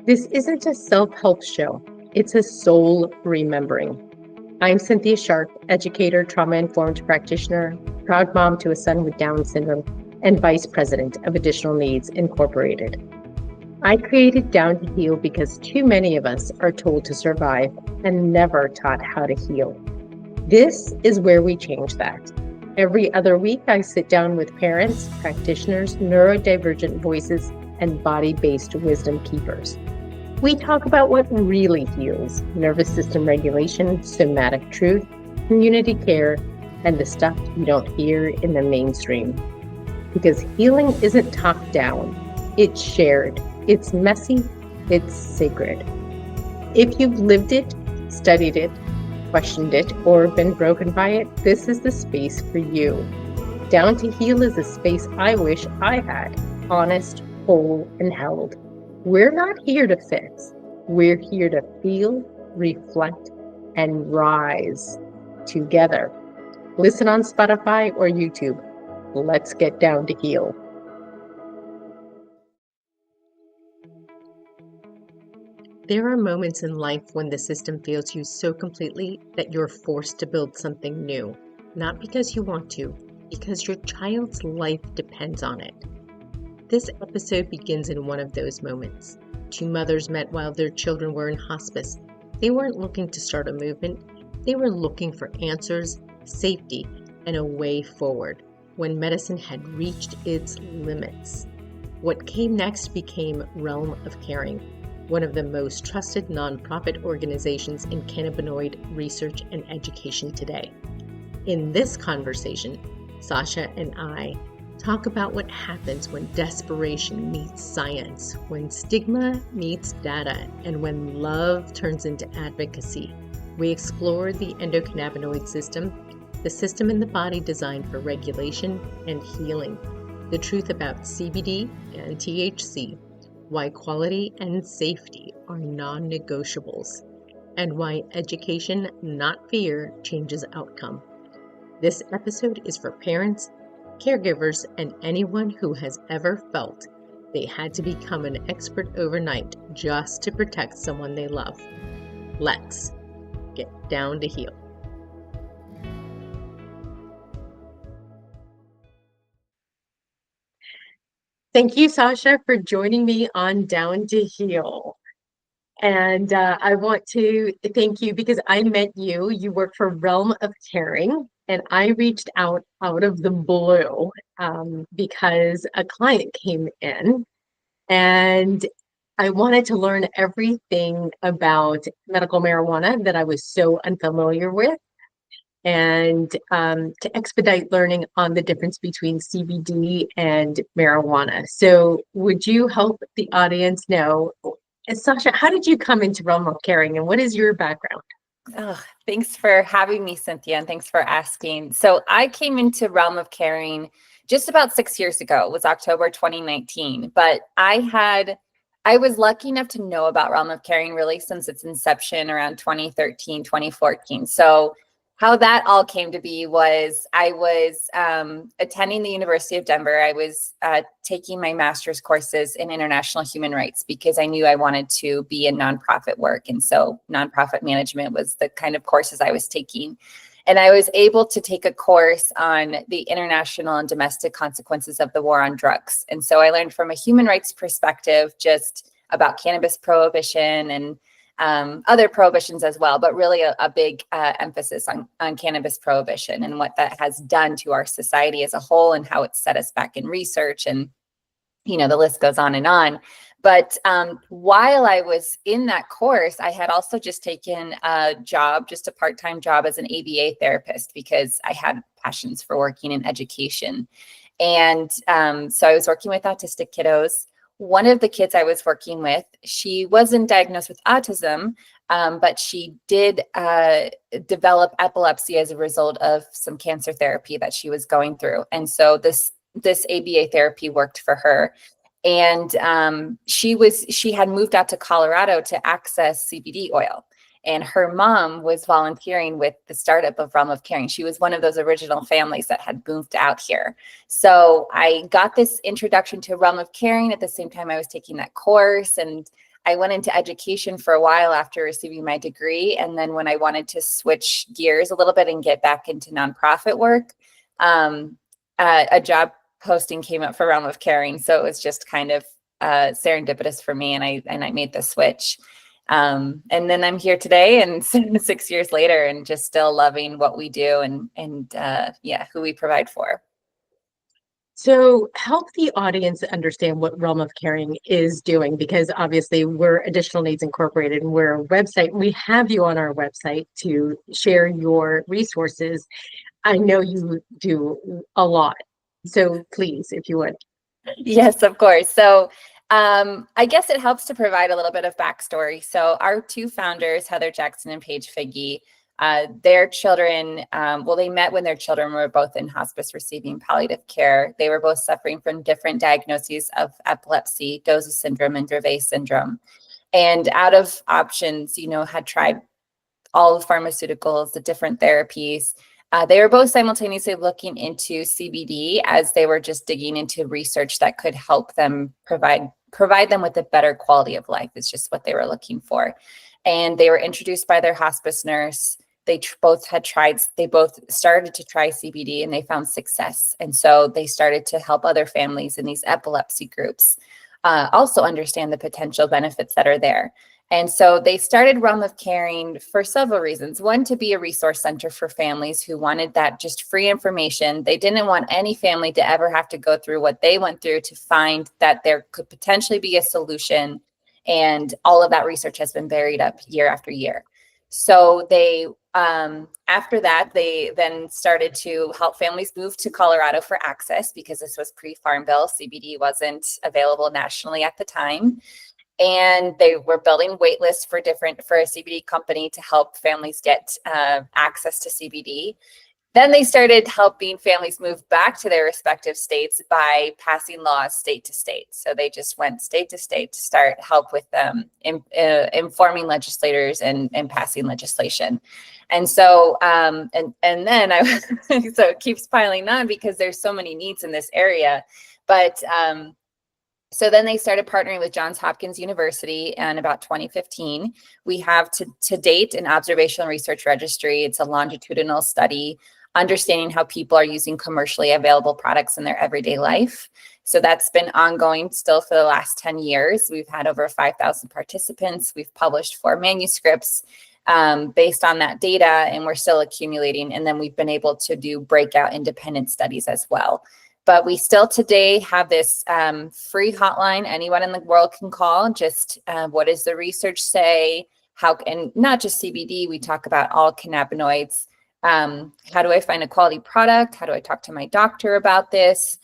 This isn't a self-help show. It's a soul remembering. I'm Cynthia Sharpe, educator, trauma-informed practitioner, proud mom to a son with Down syndrome, and vice president of Additional Needs Incorporated. I created Down to Heal because too many of us are told to survive and never taught how to heal. This is where we change that. Every other week, I sit down with parents, practitioners, neurodivergent voices, and body-based wisdom keepers. We talk about what really heals: nervous system regulation, somatic truth, community care, and the stuff you don't hear in the mainstream. Because healing isn't talked down, it's shared, it's messy, it's sacred. If you've lived it, studied it, questioned it, or been broken by it, this is the space for you. Down to Heal is a space I wish I had, honest, whole, and held. We're not here to fix. We're here to feel, reflect, and rise together. Listen on Spotify or YouTube. Let's get down to heal. There are moments in life when the system fails you so completely that you're forced to build something new. Not because you want to, because your child's life depends on it. This episode begins in one of those moments. Two mothers met while their children were in hospice. They weren't looking to start a movement. They were looking for answers, safety, and a way forward when medicine had reached its limits. What came next became Realm of Caring, one of the most trusted nonprofit organizations in cannabinoid research and education today. In this conversation, Sasha and I talk about what happens when desperation meets science, when stigma meets data, and when love turns into advocacy. We explore the endocannabinoid system, the system in the body designed for regulation and healing, the truth about CBD and THC, why quality and safety are non-negotiables, and why education, not fear, changes outcome. This episode is for parents, caregivers, and anyone who has ever felt they had to become an expert overnight just to protect someone they love. Let's get down to heal. Thank you, Sasha, for joining me on Down to Heal. And I want to thank you because I met you. You work for Realm of Caring, and I reached out of the blue because a client came in and I wanted to learn everything about medical marijuana that I was so unfamiliar with, and to expedite learning on the difference between CBD and marijuana. So would you help the audience know, Sasha, how did you come into Realm of Caring and what is your background? Oh, thanks for having me, Cynthia, and thanks for asking. So I came into Realm of Caring just about 6 years ago. It was October 2019, but I was lucky enough to know about Realm of Caring really since its inception around 2013, 2014. So how that all came to be was I was attending the University of Denver. I was taking my master's courses in international human rights because I knew I wanted to be in nonprofit work. And so nonprofit management was the kind of courses I was taking. And I was able to take a course on the international and domestic consequences of the war on drugs. And so I learned from a human rights perspective just about cannabis prohibition and other prohibitions as well, but really a big emphasis on cannabis prohibition and what that has done to our society as a whole and how it's set us back in research. And, you know, the list goes on and on. But while I was in that course, I had also just taken a job, just a part-time job as an ABA therapist because I had passions for working in education. And so I was working with autistic kiddos. One of the kids I was working with, she wasn't diagnosed with autism, but she did develop epilepsy as a result of some cancer therapy that she was going through. And so this ABA therapy worked for her. And she had moved out to Colorado to access CBD oil. And her mom was volunteering with the startup of Realm of Caring. She was one of those original families that had moved out here. So I got this introduction to Realm of Caring at the same time I was taking that course. And I went into education for a while after receiving my degree. And then when I wanted to switch gears a little bit and get back into nonprofit work, a job posting came up for Realm of Caring. So it was just kind of serendipitous for me, and I made the switch. And then I'm here today, and 6 years later, and just still loving what we do and who we provide for. So help the audience understand what Realm of Caring is doing, because obviously we're Additional Needs Incorporated and we're a website. We have you on our website to share your resources. I know you do a lot. So please, if you would. Yes, of course. So I guess it helps to provide a little bit of backstory. So our two founders, Heather Jackson and Paige Figgy, their children, they met when their children were both in hospice receiving palliative care. They were both suffering from different diagnoses of epilepsy, Dozy syndrome and Dravet syndrome. And out of options, had tried all the pharmaceuticals, the different therapies. They were both simultaneously looking into CBD as they were just digging into research that could help them provide them with a better quality of life. It's just what they were looking for. And they were introduced by their hospice nurse. They both started to try CBD, and they found success. And so they started to help other families in these epilepsy groups also understand the potential benefits that are there. And so they started Realm of Caring for several reasons. One, to be a resource center for families who wanted that just free information. They didn't want any family to ever have to go through what they went through to find that there could potentially be a solution. And all of that research has been buried up year after year. So they, after that, they then started to help families move to Colorado for access, because this was pre-Farm Bill. CBD wasn't available nationally at the time. And they were building wait lists for a CBD company to help families get access to CBD. Then they started helping families move back to their respective states by passing laws state to state. So they just went state to state to start help with them informing legislators and passing legislation. And so, and then so it keeps piling on because there's so many needs in this area. But so then they started partnering with Johns Hopkins University in about 2015. We have to date an observational research registry. It's a longitudinal study understanding how people are using commercially available products in their everyday life. So that's been ongoing still for the last 10 years. We've had over 5,000 participants. We've published 4 manuscripts based on that data, and we're still accumulating. And then we've been able to do breakout independent studies as well. But we still today have this free hotline anyone in the world can call. Just what does the research say? And not just CBD, we talk about all cannabinoids. How do I find a quality product? How do I talk to my doctor about this?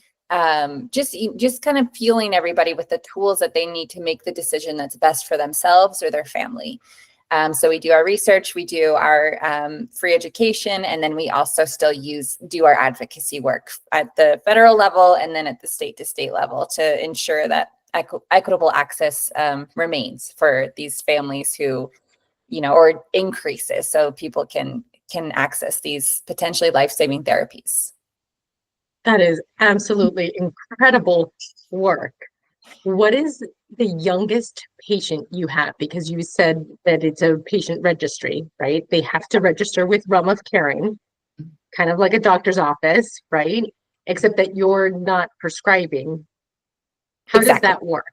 Just kind of fueling everybody with the tools that they need to make the decision that's best for themselves or their family. So we do our research, we do our free education, and then we also still do our advocacy work at the federal level and then at the state to state level to ensure that equitable access remains for these families who, or increases so people can access these potentially life-saving therapies. That is absolutely incredible work. What is the youngest patient you have? Because you said that it's a patient registry, right? They have to register with Realm of Caring, kind of like a doctor's office, right? Except that you're not prescribing. How does that work?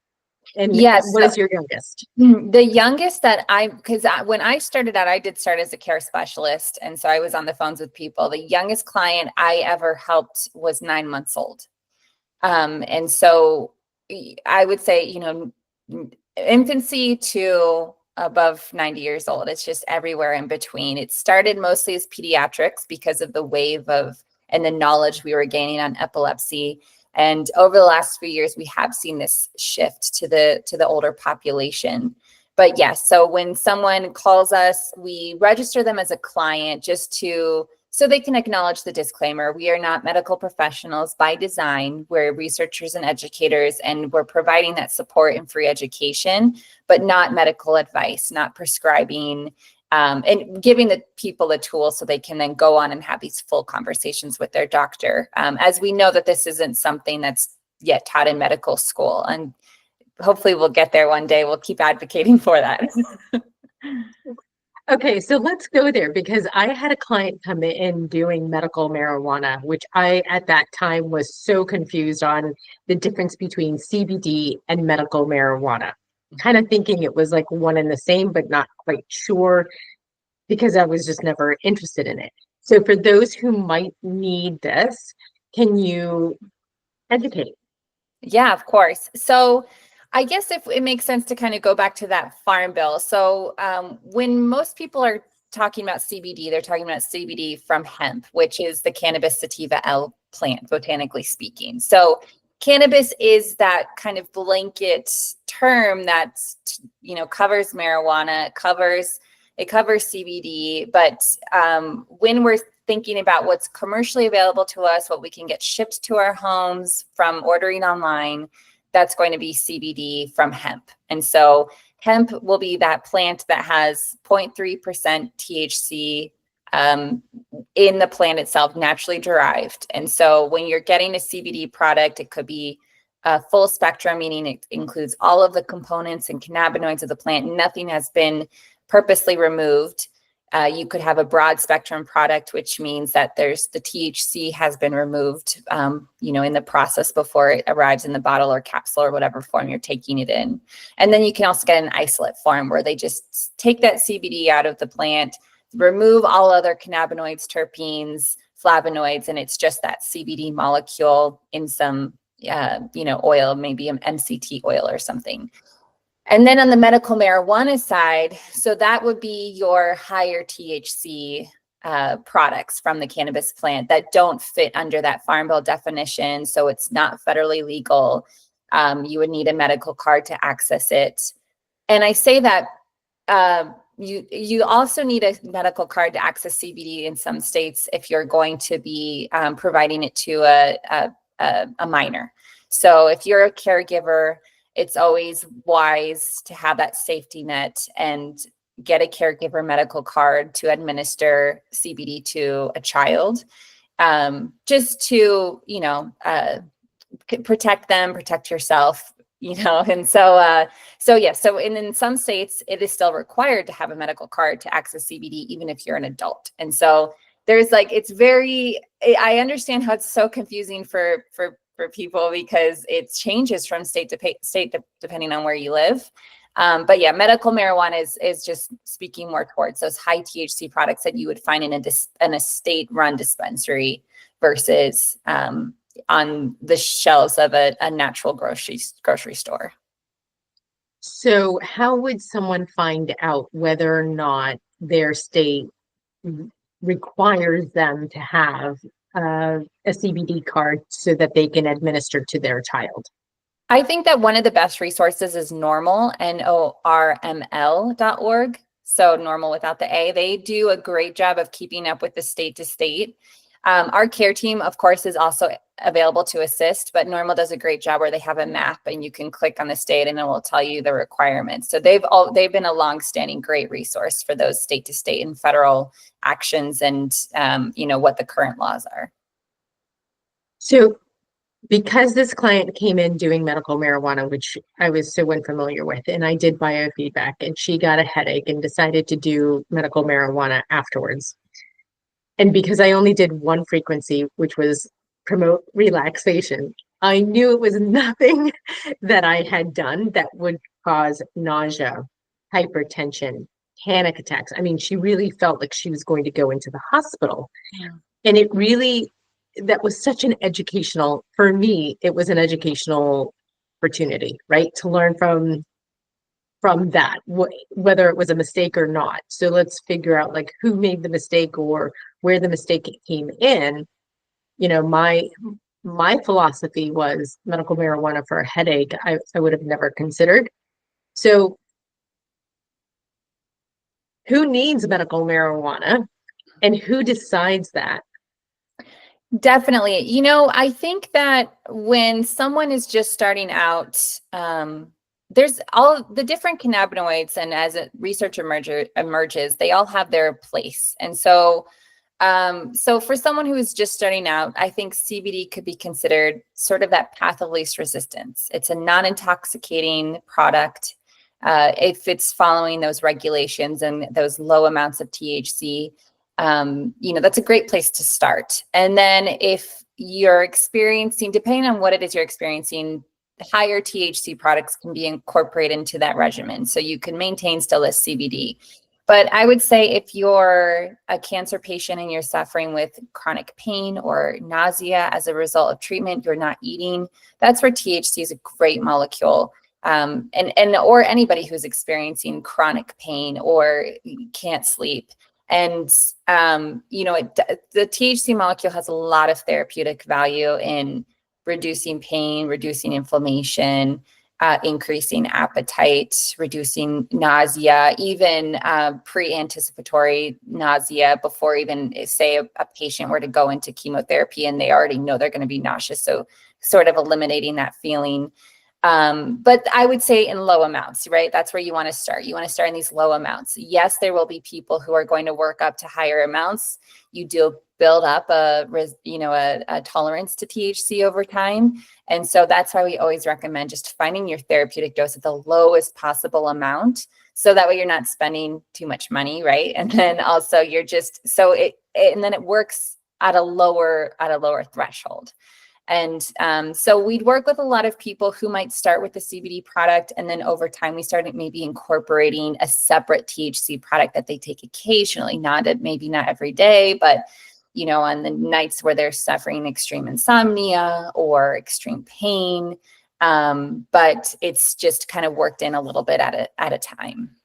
And yes, what is your youngest? The youngest when I started out, I did start as a care specialist. And so I was on the phones with people. The youngest client I ever helped was 9 months old. And so I would say, infancy to above 90 years old. It's just everywhere in between. It started mostly as pediatrics because of the wave and the knowledge we were gaining on epilepsy. And over the last few years, we have seen this shift to the older population. But yes, so when someone calls us, we register them as a client so they can acknowledge the disclaimer. We are not medical professionals by design. We're researchers and educators, and we're providing that support and free education, but not medical advice, not prescribing, and giving the people the tools so they can then go on and have these full conversations with their doctor. As we know that this isn't something that's yet taught in medical school. And hopefully we'll get there one day. We'll keep advocating for that. Okay, so let's go there because I had a client come in doing medical marijuana, which I at that time was so confused on the difference between CBD and medical marijuana, kind of thinking it was like one and the same, but not quite sure because I was just never interested in it. So for those who might need this, can you educate? Yeah, of course. So I guess if it makes sense to kind of go back to that farm bill. So when most people are talking about CBD, they're talking about CBD from hemp, which is the Cannabis sativa L plant, botanically speaking. So cannabis is that kind of blanket term that's, covers marijuana, it covers CBD, but when we're thinking about what's commercially available to us, what we can get shipped to our homes from ordering online, that's going to be CBD from hemp. And so hemp will be that plant that has 0.3% THC in the plant itself, naturally derived. And so when you're getting a CBD product, it could be a full spectrum, meaning it includes all of the components and cannabinoids of the plant. Nothing has been purposely removed. You could have a broad spectrum product, which means that there's the THC has been removed, in the process before it arrives in the bottle or capsule or whatever form you're taking it in. And then you can also get an isolate form where they just take that CBD out of the plant, remove all other cannabinoids, terpenes, flavonoids, and it's just that CBD molecule in some, oil, maybe an MCT oil or something. And then on the medical marijuana side, so that would be your higher THC products from the cannabis plant that don't fit under that Farm Bill definition. So it's not federally legal. You would need a medical card to access it. And I say that you also need a medical card to access CBD in some states if you're going to be providing it to a minor. So if you're a caregiver, it's always wise to have that safety net and get a caregiver medical card to administer CBD to a child, just to, protect them, protect yourself, and so in some states, it is still required to have a medical card to access CBD, even if you're an adult. And so there's I understand how it's so confusing for people because it changes from state to state depending on where you live. But yeah, medical marijuana is just speaking more towards those high THC products that you would find in a state-run dispensary versus on the shelves of a natural grocery store. So how would someone find out whether or not their state requires them to have a CBD card so that they can administer to their child? I think that one of the best resources is NORML, NORML.org. So normal without the A. They do a great job of keeping up with the state to state. Our care team, of course, is also available to assist, but NORML does a great job where they have a map and you can click on the state and it will tell you the requirements. So they've been a longstanding great resource for those state to state and federal actions and, what the current laws are. So because this client came in doing medical marijuana, which I was so unfamiliar with, and I did biofeedback, and she got a headache and decided to do medical marijuana afterwards. And because I only did one frequency, which was promote relaxation, I knew it was nothing that I had done that would cause nausea, hypertension, panic attacks. I mean, she really felt like she was going to go into the hospital. Yeah. And that was such an educational, for me, it was an educational opportunity, right? To learn from that, whether it was a mistake or not. So let's figure out like who made the mistake or where the mistake came in. My philosophy was medical marijuana for a headache, I would have never considered. So who needs medical marijuana and who decides that? Definitely. I think that when someone is just starting out, there's all the different cannabinoids, and as research emerges, they all have their place. And so So for someone who is just starting out, I think CBD could be considered sort of that path of least resistance. It's a non-intoxicating product. If it's following those regulations and those low amounts of THC, that's a great place to start. And then if you're experiencing, depending on what it is you're experiencing, higher THC products can be incorporated into that regimen. So you can maintain still as CBD. But I would say if you're a cancer patient and you're suffering with chronic pain or nausea as a result of treatment, you're not eating, that's where THC is a great molecule. Or anybody who's experiencing chronic pain or can't sleep. And, the THC molecule has a lot of therapeutic value in reducing pain, reducing inflammation, increasing appetite, reducing nausea, even pre-anticipatory nausea before even, say, a patient were to go into chemotherapy and they already know they're going to be nauseous. So sort of eliminating that feeling. But I would say in low amounts, right? That's where you want to start. You want to start in these low amounts. Yes, there will be people who are going to work up to higher amounts. You do build up a tolerance to THC over time. And so that's why we always recommend just finding your therapeutic dose at the lowest possible amount. So that way you're not spending too much money, right? And then also you're just, and then it works at a lower threshold. And so we'd work with a lot of people who might start with the CBD product. And then over time, we started maybe incorporating a separate THC product that they take occasionally, maybe not every day, but, on the nights where they're suffering extreme insomnia or extreme pain. But it's just kind of worked in a little bit at a time.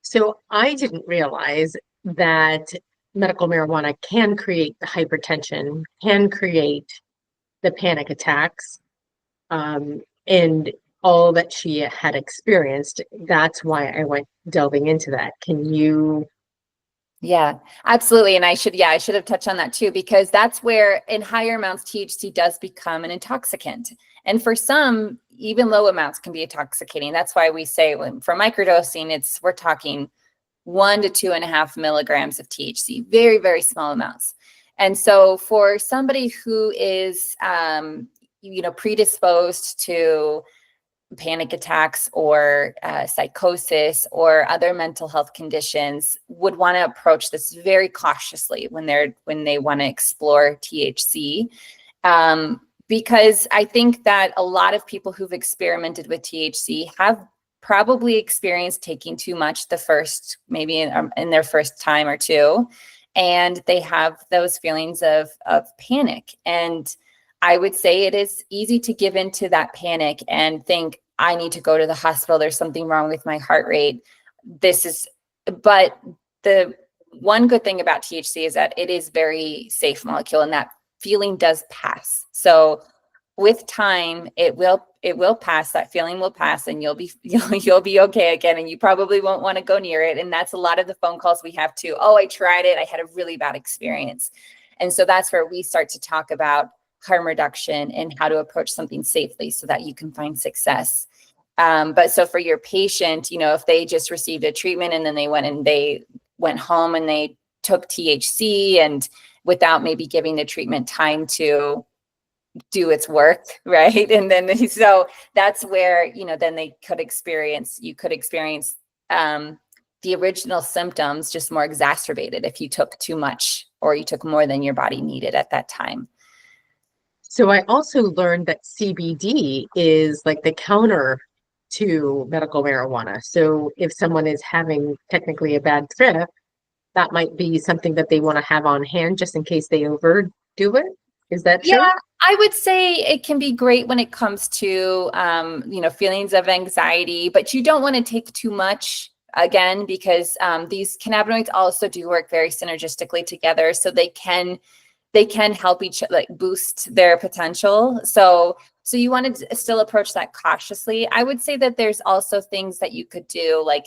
So I didn't realize that medical marijuana can create the hypertension, can create the panic attacks, and all that she had experienced. That's why I went delving into that. Can you? Yeah, absolutely. And I should have touched on that too, because that's where in higher amounts, THC does become an intoxicant. And for some, even low amounts can be intoxicating. That's why we say for microdosing, we're talking 1 to 2.5 milligrams of THC, very, very small amounts. And so for somebody who is, predisposed to panic attacks or psychosis or other mental health conditions, would want to approach this very cautiously when they want to explore THC. Because I think that a lot of people who've experimented with THC have probably experienced taking too much maybe in their first time or two, and they have those feelings of panic. And I would say it is easy to give into that panic and think, I need to go to the hospital. There's something wrong with my heart rate. But the one good thing about THC is that it is very safe molecule, and that feeling does pass. So with time, it will pass. That feeling will pass, and you'll be okay again. And you probably won't want to go near it. And that's a lot of the phone calls we have too. Oh, I tried it. I had a really bad experience. And so that's where we start to talk about harm reduction and how to approach something safely so that you can find success. But so for your patient, if they just received a treatment and then they went home and they took THC, and without maybe giving the treatment time to do its work, right? And then so that's where then you could experience the original symptoms just more exacerbated if you took too much or you took more than your body needed at that time. So I also learned that CBD is like the counter to medical marijuana. So if someone is having technically a bad trip, that might be something that they want to have on hand just in case they overdo it. Is that true? Yeah, I would say it can be great when it comes to, feelings of anxiety, but you don't want to take too much, again, because these cannabinoids also do work very synergistically together. So they can help boost their potential. So you want to still approach that cautiously. I would say that there's also things that you could do, like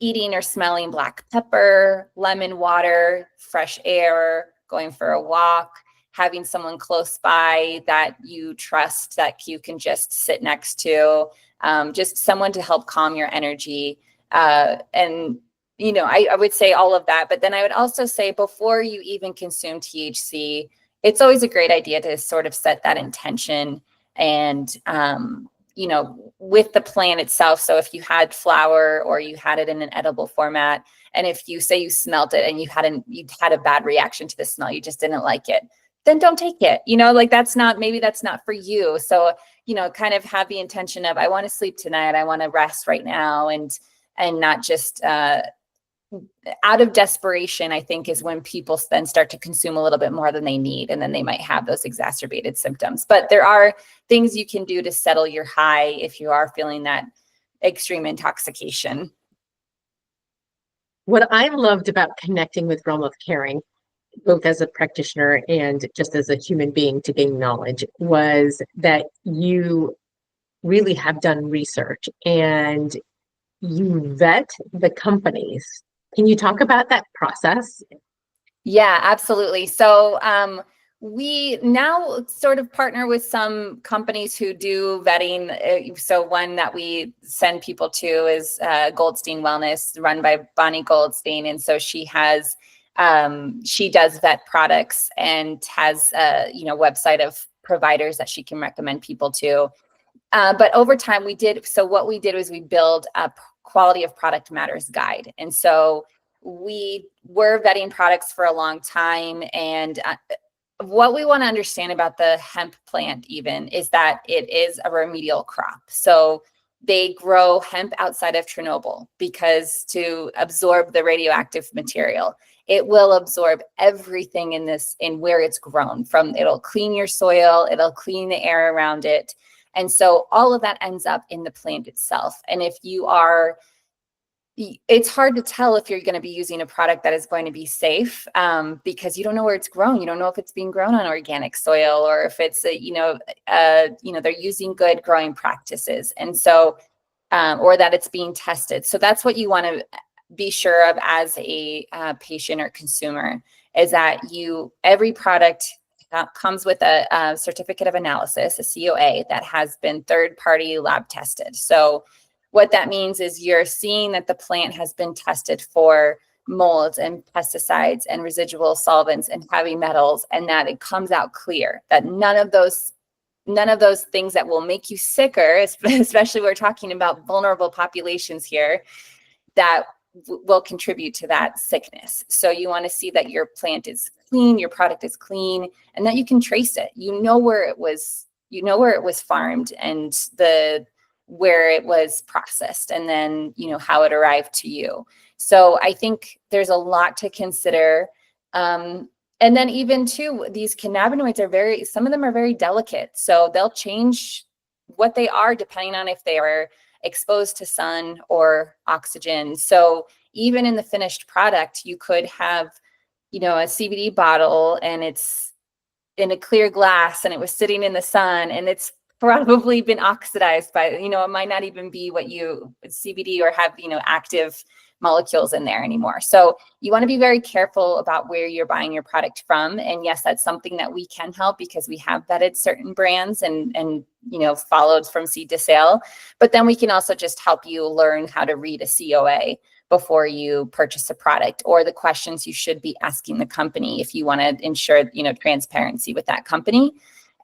eating or smelling black pepper, lemon water, fresh air, going for a walk, having someone close by that you trust that you can just sit next to, just someone to help calm your energy. And I would say all of that. But then I would also say before you even consume THC, it's always a great idea to sort of set that intention and, with the plant itself. So if you had flower or you had it in an edible format, and if you say you smelt it and you had a bad reaction to the smell, you just didn't like it, then don't take it. Like maybe that's not for you. So, kind of have the intention of, I want to sleep tonight. I want to rest right now. And not just, out of desperation, I think, is when people then start to consume a little bit more than they need, and then they might have those exacerbated symptoms. But there are things you can do to settle your high if you are feeling that extreme intoxication. What I loved about connecting with Realm of Caring, both as a practitioner and just as a human being to gain knowledge, was that you really have done research and you vet the companies. Can you talk about that process? Yeah, absolutely. So we now sort of partner with some companies who do vetting. So one that we send people to is Goldstein Wellness, run by Bonnie Goldstein. And so she has, she does vet products and has a website of providers that she can recommend people to. But over time what we did was we build a quality of product matters guide. And so we were vetting products for a long time. And what we want to understand about the hemp plant even is that it is a remedial crop. So they grow hemp outside of Chernobyl because to absorb the radioactive material, it will absorb everything in where it's grown from. It'll clean your soil, it'll clean the air around it. And so all of that ends up in the plant itself. And it's hard to tell if you're going to be using a product that is going to be safe because you don't know where it's grown. You don't know if it's being grown on organic soil or if it's, they're using good growing practices. And so, or that it's being tested. So that's what you want to be sure of as a patient or consumer, is that every product comes with a certificate of analysis, a COA, that has been third-party lab tested. So what that means is you're seeing that the plant has been tested for molds and pesticides and residual solvents and heavy metals, and that it comes out clear that none of those things that will make you sicker, especially we're talking about vulnerable populations here, that will contribute to that sickness. So you want to see that your plant is clean, your product is clean, and that you can trace it. You know where it was farmed and where it was processed, and then how it arrived to you. So I think there's a lot to consider. And then even too, these cannabinoids some of them are very delicate. So they'll change what they are depending on if they are exposed to sun or oxygen. So even in the finished product, you could have, a CBD bottle and it's in a clear glass and it was sitting in the sun and it's probably been oxidized by, it might not even be CBD or have, active molecules in there anymore. So you want to be very careful about where you're buying your product from. And yes, that's something that we can help because we have vetted certain brands and followed from seed to sale. But then we can also just help you learn how to read a COA before you purchase a product, or the questions you should be asking the company if you want to ensure, transparency with that company.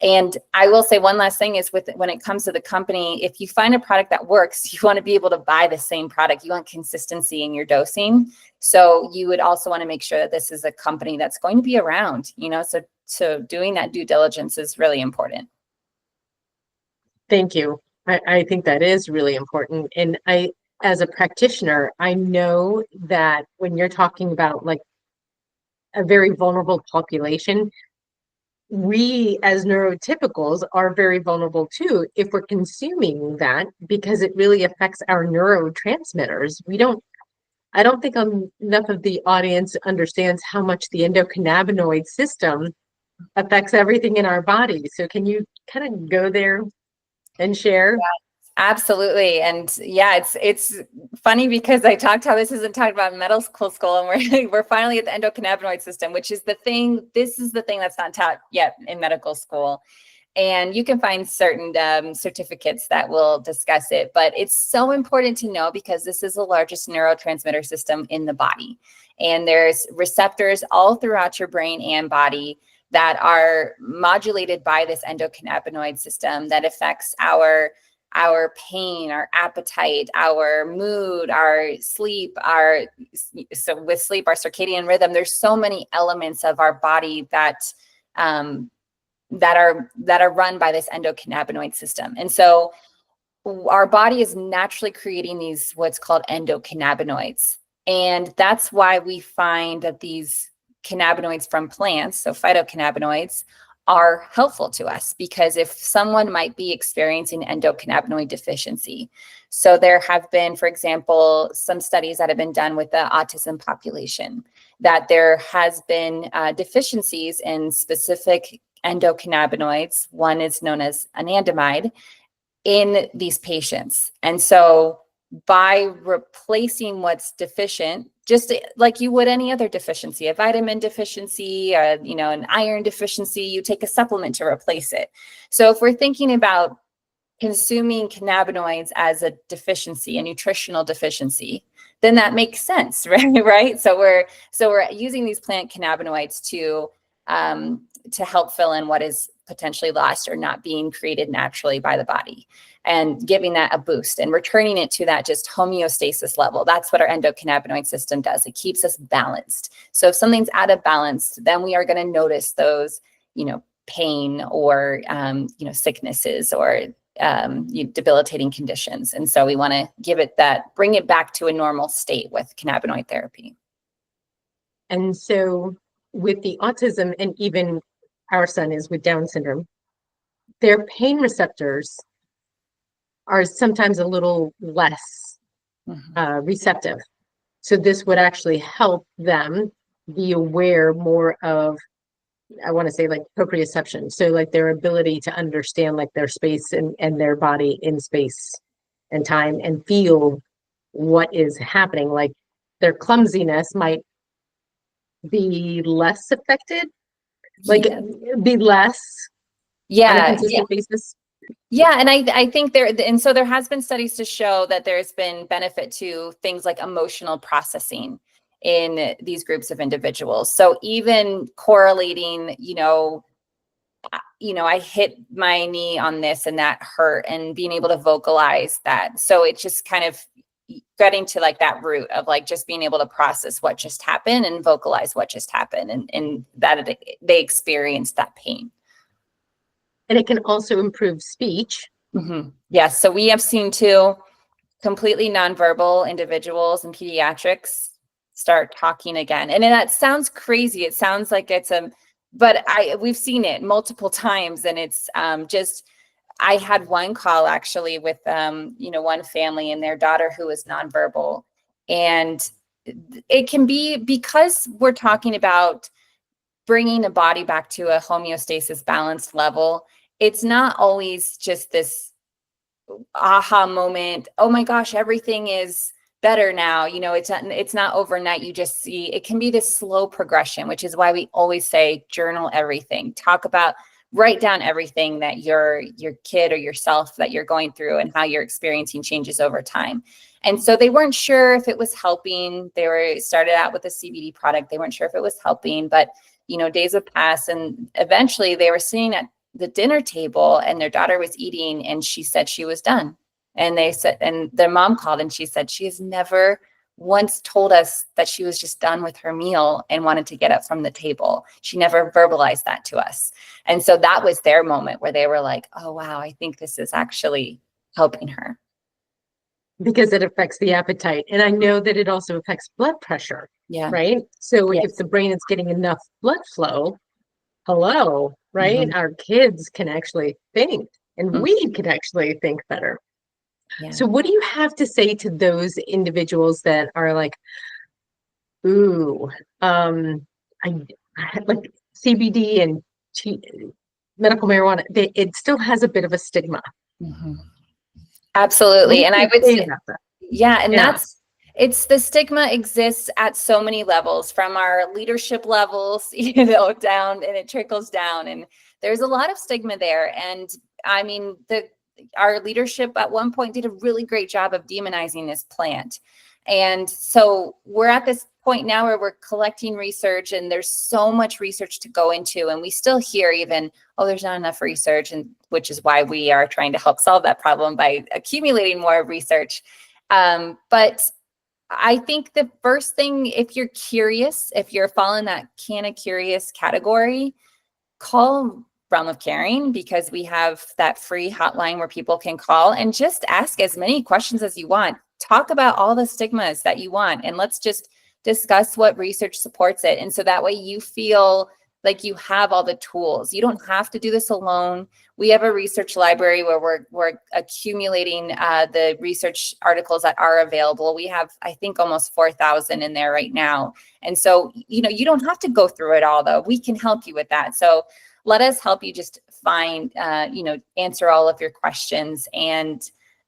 And I will say one last thing is when it comes to the company, if you find a product that works, you want to be able to buy the same product. You want consistency in your dosing. So you would also want to make sure that this is a company that's going to be around, so doing that due diligence is really important. Thank you. I think that is really important. And as a practitioner, I know that when you're talking about like a very vulnerable population, we as neurotypicals are very vulnerable too if we're consuming that, because it really affects our neurotransmitters. I don't think enough of the audience understands how much the endocannabinoid system affects everything in our body. So can you kind of go there and share? Yeah. Absolutely. And yeah, it's funny because I talked how this isn't talked about in medical school, and we're finally at the endocannabinoid system, which is this is the thing that's not taught yet in medical school. And you can find certain certificates that will discuss it, but it's so important to know because this is the largest neurotransmitter system in the body. And there's receptors all throughout your brain and body that are modulated by this endocannabinoid system that affects our pain, our appetite, our mood, our sleep, so with sleep, our circadian rhythm. There's so many elements of our body that are run by this endocannabinoid system. And so our body is naturally creating these what's called endocannabinoids. And that's why we find that these cannabinoids from plants, so phytocannabinoids, are helpful to us because if someone might be experiencing endocannabinoid deficiency. So there have been, for example, some studies that have been done with the autism population, that there has been deficiencies in specific endocannabinoids. One is known as anandamide in these patients. And so by replacing what's deficient, just like you would any other deficiency, a vitamin deficiency, an iron deficiency, you take a supplement to replace it. So if we're thinking about consuming cannabinoids as a deficiency, a nutritional deficiency, then that makes sense, right? So we're using these plant cannabinoids to help fill in what is potentially lost or not being created naturally by the body, and giving that a boost and returning it to that just homeostasis level. That's what our endocannabinoid system does. It keeps us balanced. So if something's out of balance, then we are going to notice those, pain or, sicknesses or debilitating conditions. And so we want to bring it back to a normal state with cannabinoid therapy. And so with the autism, and even our son is with Down syndrome, their pain receptors are sometimes a little less receptive. So this would actually help them be aware more of, I want to say, like proprioception. So like their ability to understand like their space and their body in space and time and feel what is happening. Like their clumsiness might be less affected, like be less on a consistent basis. Yeah, and I think so there has been studies to show that there's been benefit to things like emotional processing in these groups of individuals. So even correlating, I hit my knee on this and that hurt, and being able to vocalize that. So it's just kind of getting to like that root of like just being able to process what just happened and vocalize what just happened, and that they experienced that pain. And it can also improve speech. Mm-hmm. Yes. So we have seen too, completely nonverbal individuals in pediatrics start talking again. And that sounds crazy. It sounds like but we've seen it multiple times. And it's I had one call actually with, one family and their daughter who was nonverbal. And it can be because we're talking about bringing the body back to a homeostasis balanced level. It's not always just this aha moment. Oh my gosh, everything is better now. It's not overnight. You just see, it can be this slow progression, which is why we always say journal everything. Write down everything that your kid or yourself that you're going through and how you're experiencing changes over time. And so they weren't sure if it was helping. They started out with a CBD product. They weren't sure if it was helping, but days would pass, and eventually they were sitting at the dinner table and their daughter was eating, and she said she was done. And their mom called and she said she has never once told us that she was just done with her meal and wanted to get up from the table. She never verbalized that to us. And so that was their moment where they were like, oh, wow, I think this is actually helping her. Because it affects the appetite. And I know that it also affects blood pressure. Yeah. Right. So if the brain is getting enough blood flow, right? Mm-hmm. Our kids can actually think, and we can actually think better. Yeah. So what do you have to say to those individuals that are like, ooh, I like CBD and medical marijuana, it still has a bit of a stigma. Mm-hmm. Absolutely. And I would say, that? Yeah. And It's the stigma exists at so many levels, from our leadership levels, down, and it trickles down. And there's a lot of stigma there. And I mean, our leadership at one point did a really great job of demonizing this plant. And so we're at this point now where we're collecting research, and there's so much research to go into. And we still hear even, oh, there's not enough research, and which is why we are trying to help solve that problem by accumulating more research. But I think the first thing, if you're curious, if you're following that Canna Curious category, call Realm of Caring, because we have that free hotline where people can call and just ask as many questions as you want. Talk about all the stigmas that you want, and let's just discuss what research supports it. And so that way you feel like you have all the tools. You don't have to do this alone. We have a research library where we're accumulating the research articles that are available. We have, I think, almost 4,000 in there right now. And so, you don't have to go through it all, though. We can help you with that. So let us help you just find, answer all of your questions. And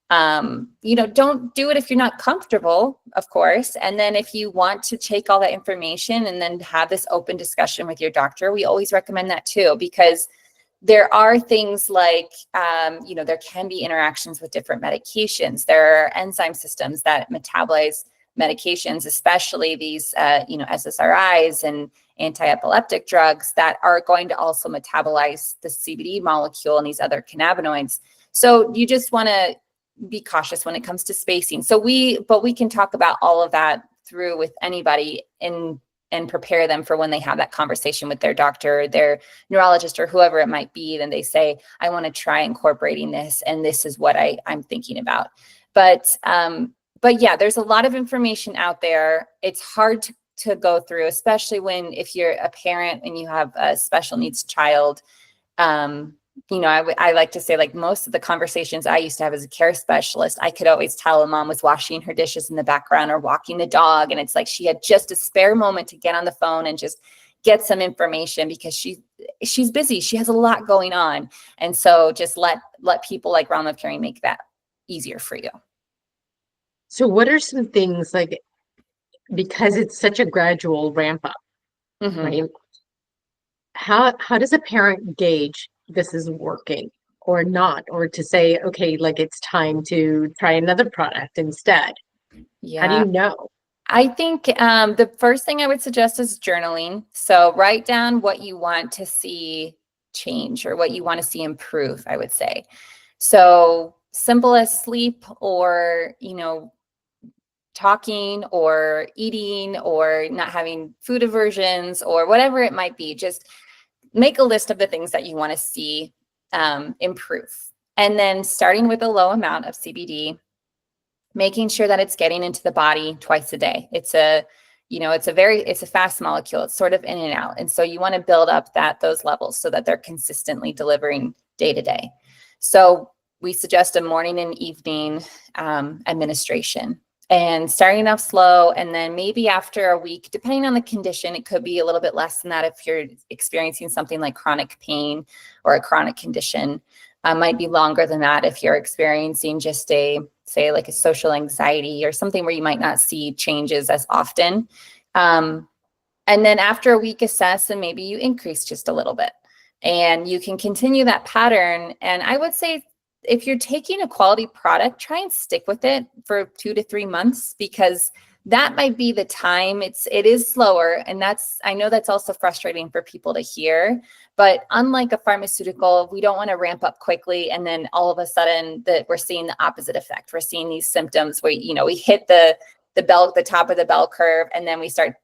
don't do it if you're not comfortable, of course. And then if you want to take all that information and then have this open discussion with your doctor, we always recommend that too, because there are things like, there can be interactions with different medications. There are enzyme systems that metabolize medications, especially these, SSRIs and anti-epileptic drugs that are going to also metabolize the CBD molecule and these other cannabinoids. So you just want to be cautious when it comes to spacing. But we can talk about all of that through with anybody and prepare them for when they have that conversation with their doctor, their neurologist, or whoever it might be. Then they say, I want to try incorporating this, and this is what I'm thinking about. But yeah, there's a lot of information out there. It's hard to go through, especially if you're a parent and you have a special needs child. I like to say, like, most of the conversations I used to have as a care specialist, I could always tell a mom was washing her dishes in the background or walking the dog. And it's like she had just a spare moment to get on the phone and just get some information, because she's busy. She has a lot going on. And so just let people like Realm of Caring make that easier for you. So what are some things, like, because it's such a gradual ramp up, right? How does a parent gauge this is working or not, or to say, okay, like, it's time to try another product instead? Yeah. How do you know? I think the first thing I would suggest is journaling. So write down what you want to see change or what you want to see improve, I would say. So simple as sleep, or, talking or eating or not having food aversions or whatever it might be. Just make a list of the things that you want to see improve. And then starting with a low amount of CBD, making sure that it's getting into the body twice a day. It's a fast molecule. It's sort of in and out. And so you want to build up those levels so that they're consistently delivering day to day. So we suggest a morning and evening administration, and starting off slow. And then maybe after a week, depending on the condition, it could be a little bit less than that. If you're experiencing something like chronic pain or a chronic condition, might be longer than that. If you're experiencing just say like a social anxiety or something where you might not see changes as often. And then after a week, assess, and maybe you increase just a little bit, and you can continue that pattern. And I would say, if you're taking a quality product, try and stick with it for 2 to 3 months, because that might be the time. It is slower. And I know that's also frustrating for people to hear, but unlike a pharmaceutical, we don't want to ramp up quickly. And then all of a sudden we're seeing the opposite effect. We're seeing these symptoms where, we hit the top of the bell curve, and then we start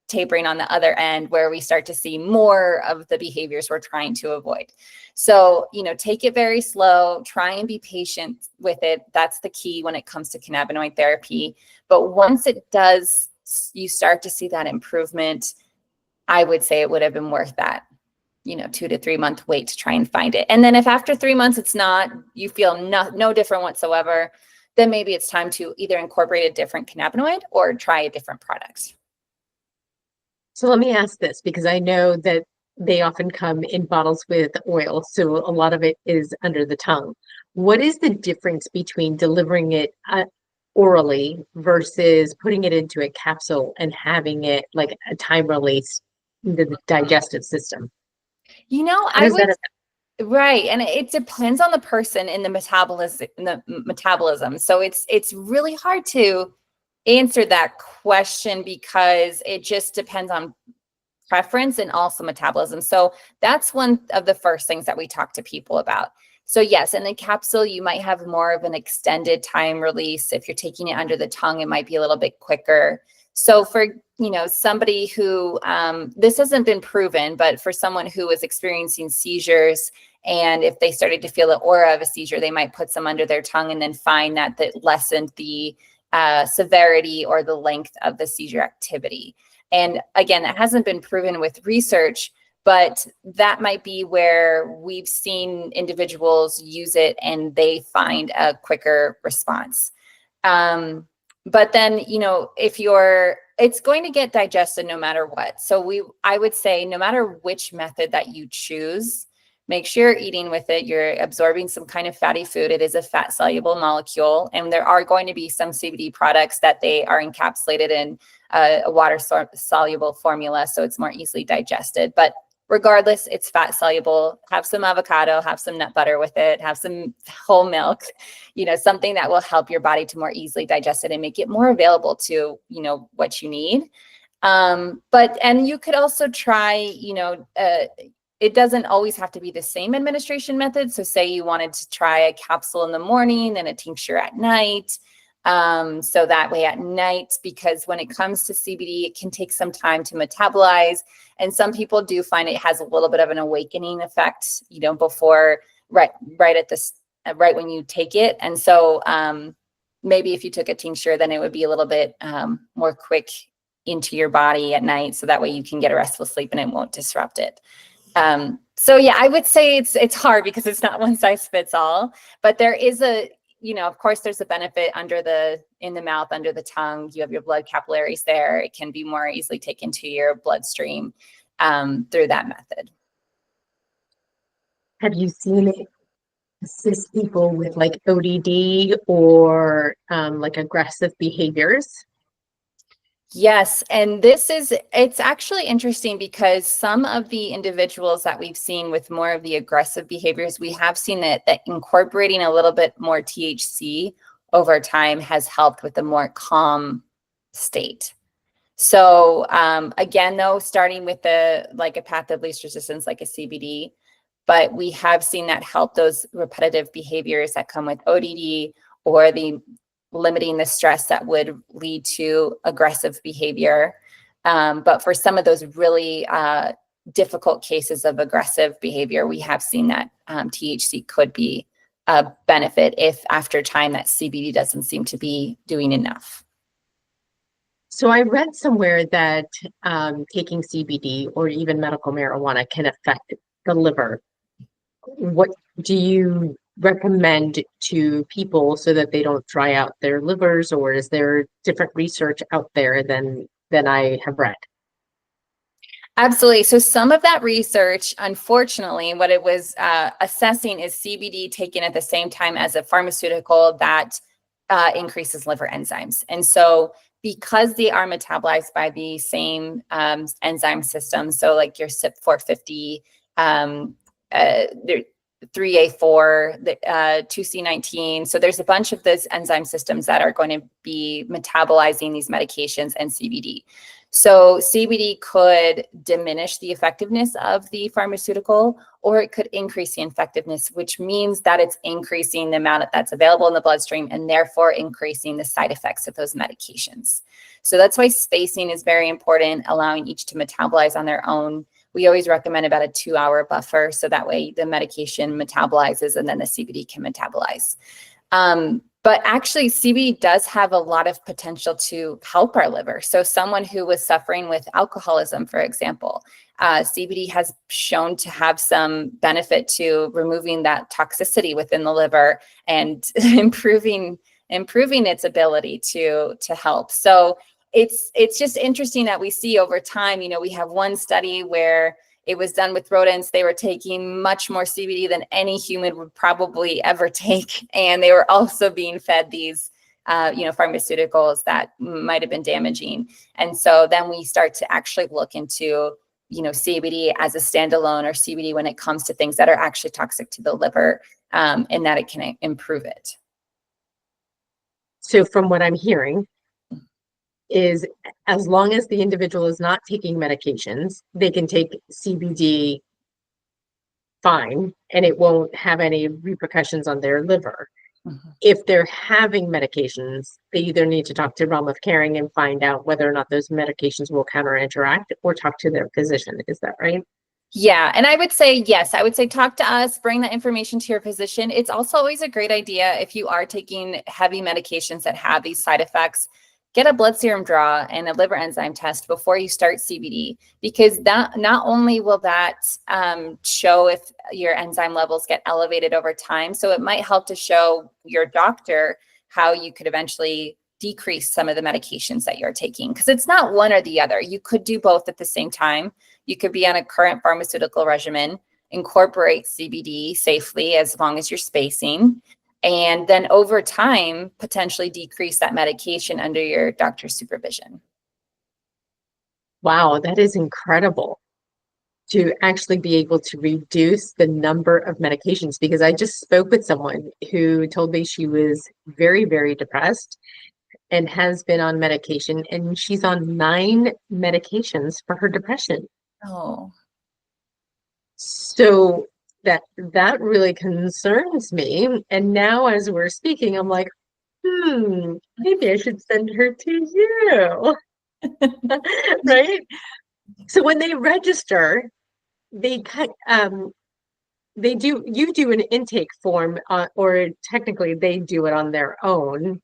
tapering on the other end, where we start to see more of the behaviors we're trying to avoid. So, take it very slow, try and be patient with it. That's the key when it comes to cannabinoid therapy. But once you start to see that improvement, I would say it would have been worth that, 2 to 3 month wait to try and find it. And then if after 3 months, it's not, you feel no different whatsoever, then maybe it's time to either incorporate a different cannabinoid or try a different product. So let me ask this, because I know that they often come in bottles with oil, so a lot of it is under the tongue. What is the difference between delivering it orally versus putting it into a capsule and having it like a time release into the digestive system? How I does that would. affect? Right. And it depends on the person in the metabolism. So it's really hard to answer that question because it just depends on preference and also metabolism. So that's one of the first things that we talk to people about. So yes, in the capsule, you might have more of an extended time release. If you're taking it under the tongue, it might be a little bit quicker. So for, somebody who, this hasn't been proven, but for someone who is experiencing seizures, and if they started to feel the aura of a seizure, they might put some under their tongue and then find that lessened the severity or the length of the seizure activity. And again, that hasn't been proven with research, but that might be where we've seen individuals use it and they find a quicker response. But then, it's going to get digested no matter what. So I would say no matter which method that you choose, make sure you're eating with it. You're absorbing some kind of fatty food. It is a fat soluble molecule. And there are going to be some CBD products that they are encapsulated in a water soluble formula. So it's more easily digested. But regardless, it's fat soluble. Have some avocado, have some nut butter with it, have some whole milk, something that will help your body to more easily digest it and make it more available to, what you need. And you could also try, it doesn't always have to be the same administration method. So say you wanted to try a capsule in the morning and a tincture at night. So that way at night, because when it comes to CBD, it can take some time to metabolize. And some people do find it has a little bit of an awakening effect, before, right when you take it. And so maybe if you took a tincture, then it would be a little bit more quick into your body at night. So that way you can get a restful sleep and it won't disrupt it. So yeah, I would say it's hard because it's not one size fits all, but there is of course there's a benefit in the mouth, under the tongue. You have your blood capillaries there. It can be more easily taken to your bloodstream, through that method. Have you seen it assist people with like ODD or like aggressive behaviors? Yes. And it's actually interesting because some of the individuals that we've seen with more of the aggressive behaviors, we have seen that incorporating a little bit more THC over time has helped with a more calm state. So again, though, starting with a path of least resistance, like a CBD, but we have seen that help those repetitive behaviors that come with ODD or the limiting the stress that would lead to aggressive behavior. But for some of those really difficult cases of aggressive behavior, we have seen that THC could be a benefit if after time that CBD doesn't seem to be doing enough. So I read somewhere that taking CBD or even medical marijuana can affect the liver. What do you recommend to people so that they don't dry out their livers, or is there different research out there than I have read? Absolutely. So some of that research, unfortunately, what it was assessing is CBD taken at the same time as a pharmaceutical that increases liver enzymes. And so because they are metabolized by the same enzyme system, so like your CYP450, 3A4, 2C19. So there's a bunch of those enzyme systems that are going to be metabolizing these medications and CBD. So CBD could diminish the effectiveness of the pharmaceutical, or it could increase the effectiveness, which means that it's increasing the amount that's available in the bloodstream and therefore increasing the side effects of those medications. So that's why spacing is very important, allowing each to metabolize on their own. We always recommend about a 2-hour buffer, so that way the medication metabolizes and then the CBD can metabolize. But actually, CBD does have a lot of potential to help our liver. So someone who was suffering with alcoholism, for example, CBD has shown to have some benefit to removing that toxicity within the liver and improving its ability to help. So it's just interesting that we see over time, we have one study where it was done with rodents. They were taking much more CBD than any human would probably ever take. And they were also being fed these pharmaceuticals that might have been damaging. And so then we start to actually look into, CBD as a standalone, or CBD when it comes to things that are actually toxic to the liver, and that it can improve it. So from what I'm hearing is, as long as the individual is not taking medications, they can take CBD fine, and it won't have any repercussions on their liver. Mm-hmm. If they're having medications, they either need to talk to Realm of Caring and find out whether or not those medications will counter interact, or talk to their physician. Is that right? Yeah. And I would say, yes, I would say talk to us, bring that information to your physician. It's also always a great idea, if you are taking heavy medications that have these side effects, get a blood serum draw and a liver enzyme test before you start CBD, because that not only will that show if your enzyme levels get elevated over time, so it might help to show your doctor how you could eventually decrease some of the medications that you're taking, because it's not one or the other. You could do both at the same time. You could be on a current pharmaceutical regimen, incorporate CBD safely as long as you're spacing, and then over time, potentially decrease that medication under your doctor's supervision. Wow, that is incredible, to actually be able to reduce the number of medications, because I just spoke with someone who told me she was very, very depressed and has been on medication, and she's on 9 medications for her depression. Oh, So that really concerns me. And now as we're speaking, I'm like, maybe I should send her to you. Right? So when they register, they you do an intake form, or technically they do it on their own.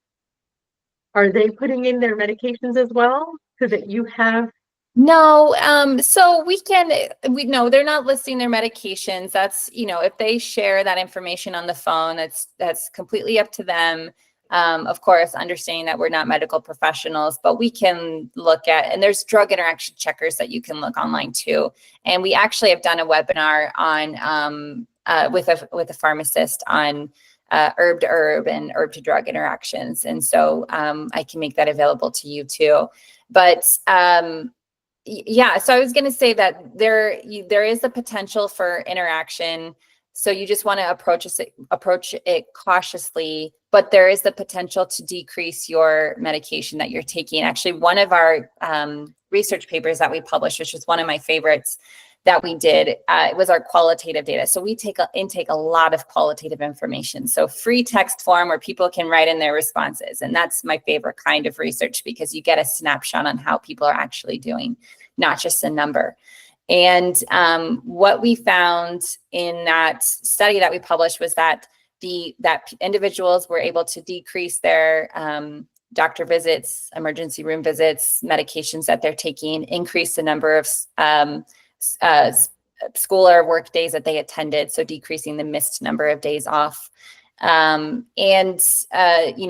Are they putting in their medications as well, so that you have? no. So we know they're not listing their medications. That's, if they share that information on the phone, that's completely up to them. Of course, understanding that we're not medical professionals, but we can look at, and there's drug interaction checkers that you can look online too. And we actually have done a webinar on with a pharmacist on herb to herb and herb to drug interactions. And so I can make that available to you too. But yeah, so I was going to say that there is the potential for interaction. So you just want to approach it cautiously, but there is the potential to decrease your medication that you're taking. Actually, one of our research papers that we published, which was one of my favorites that we did, it was our qualitative data. So we intake a lot of qualitative information. So free text form where people can write in their responses. And that's my favorite kind of research, because you get a snapshot on how people are actually doing, not just a number. And what we found in that study that we published was that that individuals were able to decrease their doctor visits, emergency room visits, medications that they're taking, increase the number of school or work days that they attended, so decreasing the missed number of days off, and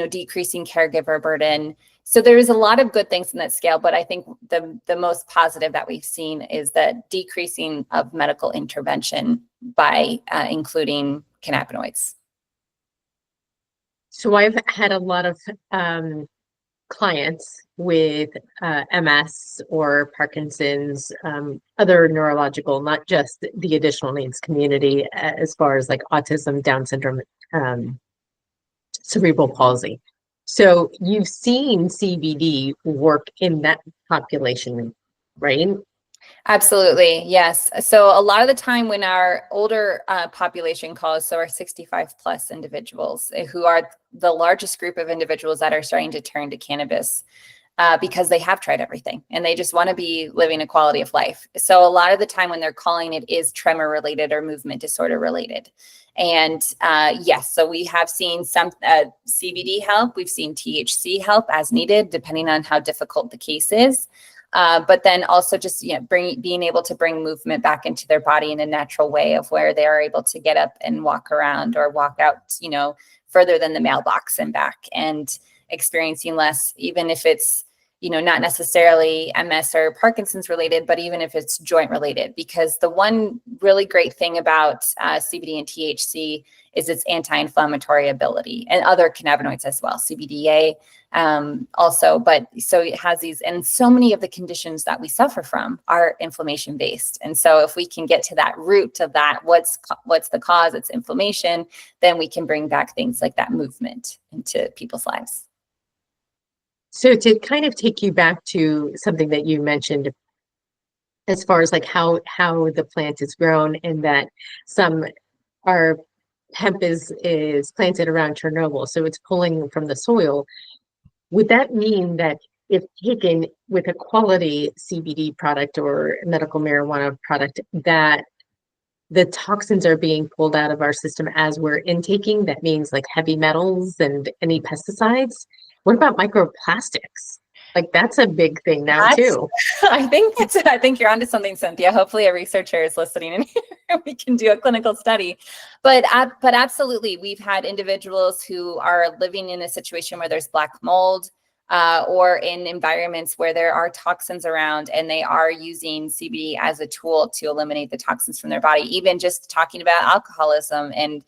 decreasing caregiver burden. So there's a lot of good things in that scale, but I think the most positive that we've seen is the decreasing of medical intervention by including cannabinoids. So I've had a lot of clients with MS or Parkinson's, other neurological, not just the additional needs community, as far as like autism, Down syndrome, cerebral palsy. So you've seen CBD work in that population, right? Absolutely. Yes. So a lot of the time when our older population calls, so our 65 plus individuals, who are the largest group of individuals that are starting to turn to cannabis, because they have tried everything and they just want to be living a quality of life. So a lot of the time when they're calling, it is tremor related or movement disorder related. And yes, so we have seen some CBD help. We've seen THC help as needed, depending on how difficult the case is. But then also just being able to bring movement back into their body in a natural way, of where they are able to get up and walk around or walk out, further than the mailbox and back, and experiencing less, even if it's, not necessarily MS or Parkinson's related, but even if it's joint related, because the one really great thing about CBD and THC is its anti-inflammatory ability, and other cannabinoids as well, CBDA also. But so it has these, and so many of the conditions that we suffer from are inflammation based. And so if we can get to that root of that, what's the cause? It's inflammation. Then we can bring back things like that movement into people's lives. So to kind of take you back to something that you mentioned as far as like how the plant is grown, and that some are hemp is planted around Chernobyl, so it's pulling from the soil. Would that mean that if taken with a quality CBD product or medical marijuana product, that the toxins are being pulled out of our system as we're intaking? That means like heavy metals and any pesticides. What about microplastics? Like that's a big thing now too. I think you're onto something, Cynthia. Hopefully a researcher is listening in here and we can do a clinical study. But absolutely, we've had individuals who are living in a situation where there's black mold, or in environments where there are toxins around, and they are using CBD as a tool to eliminate the toxins from their body. Even just talking about alcoholism and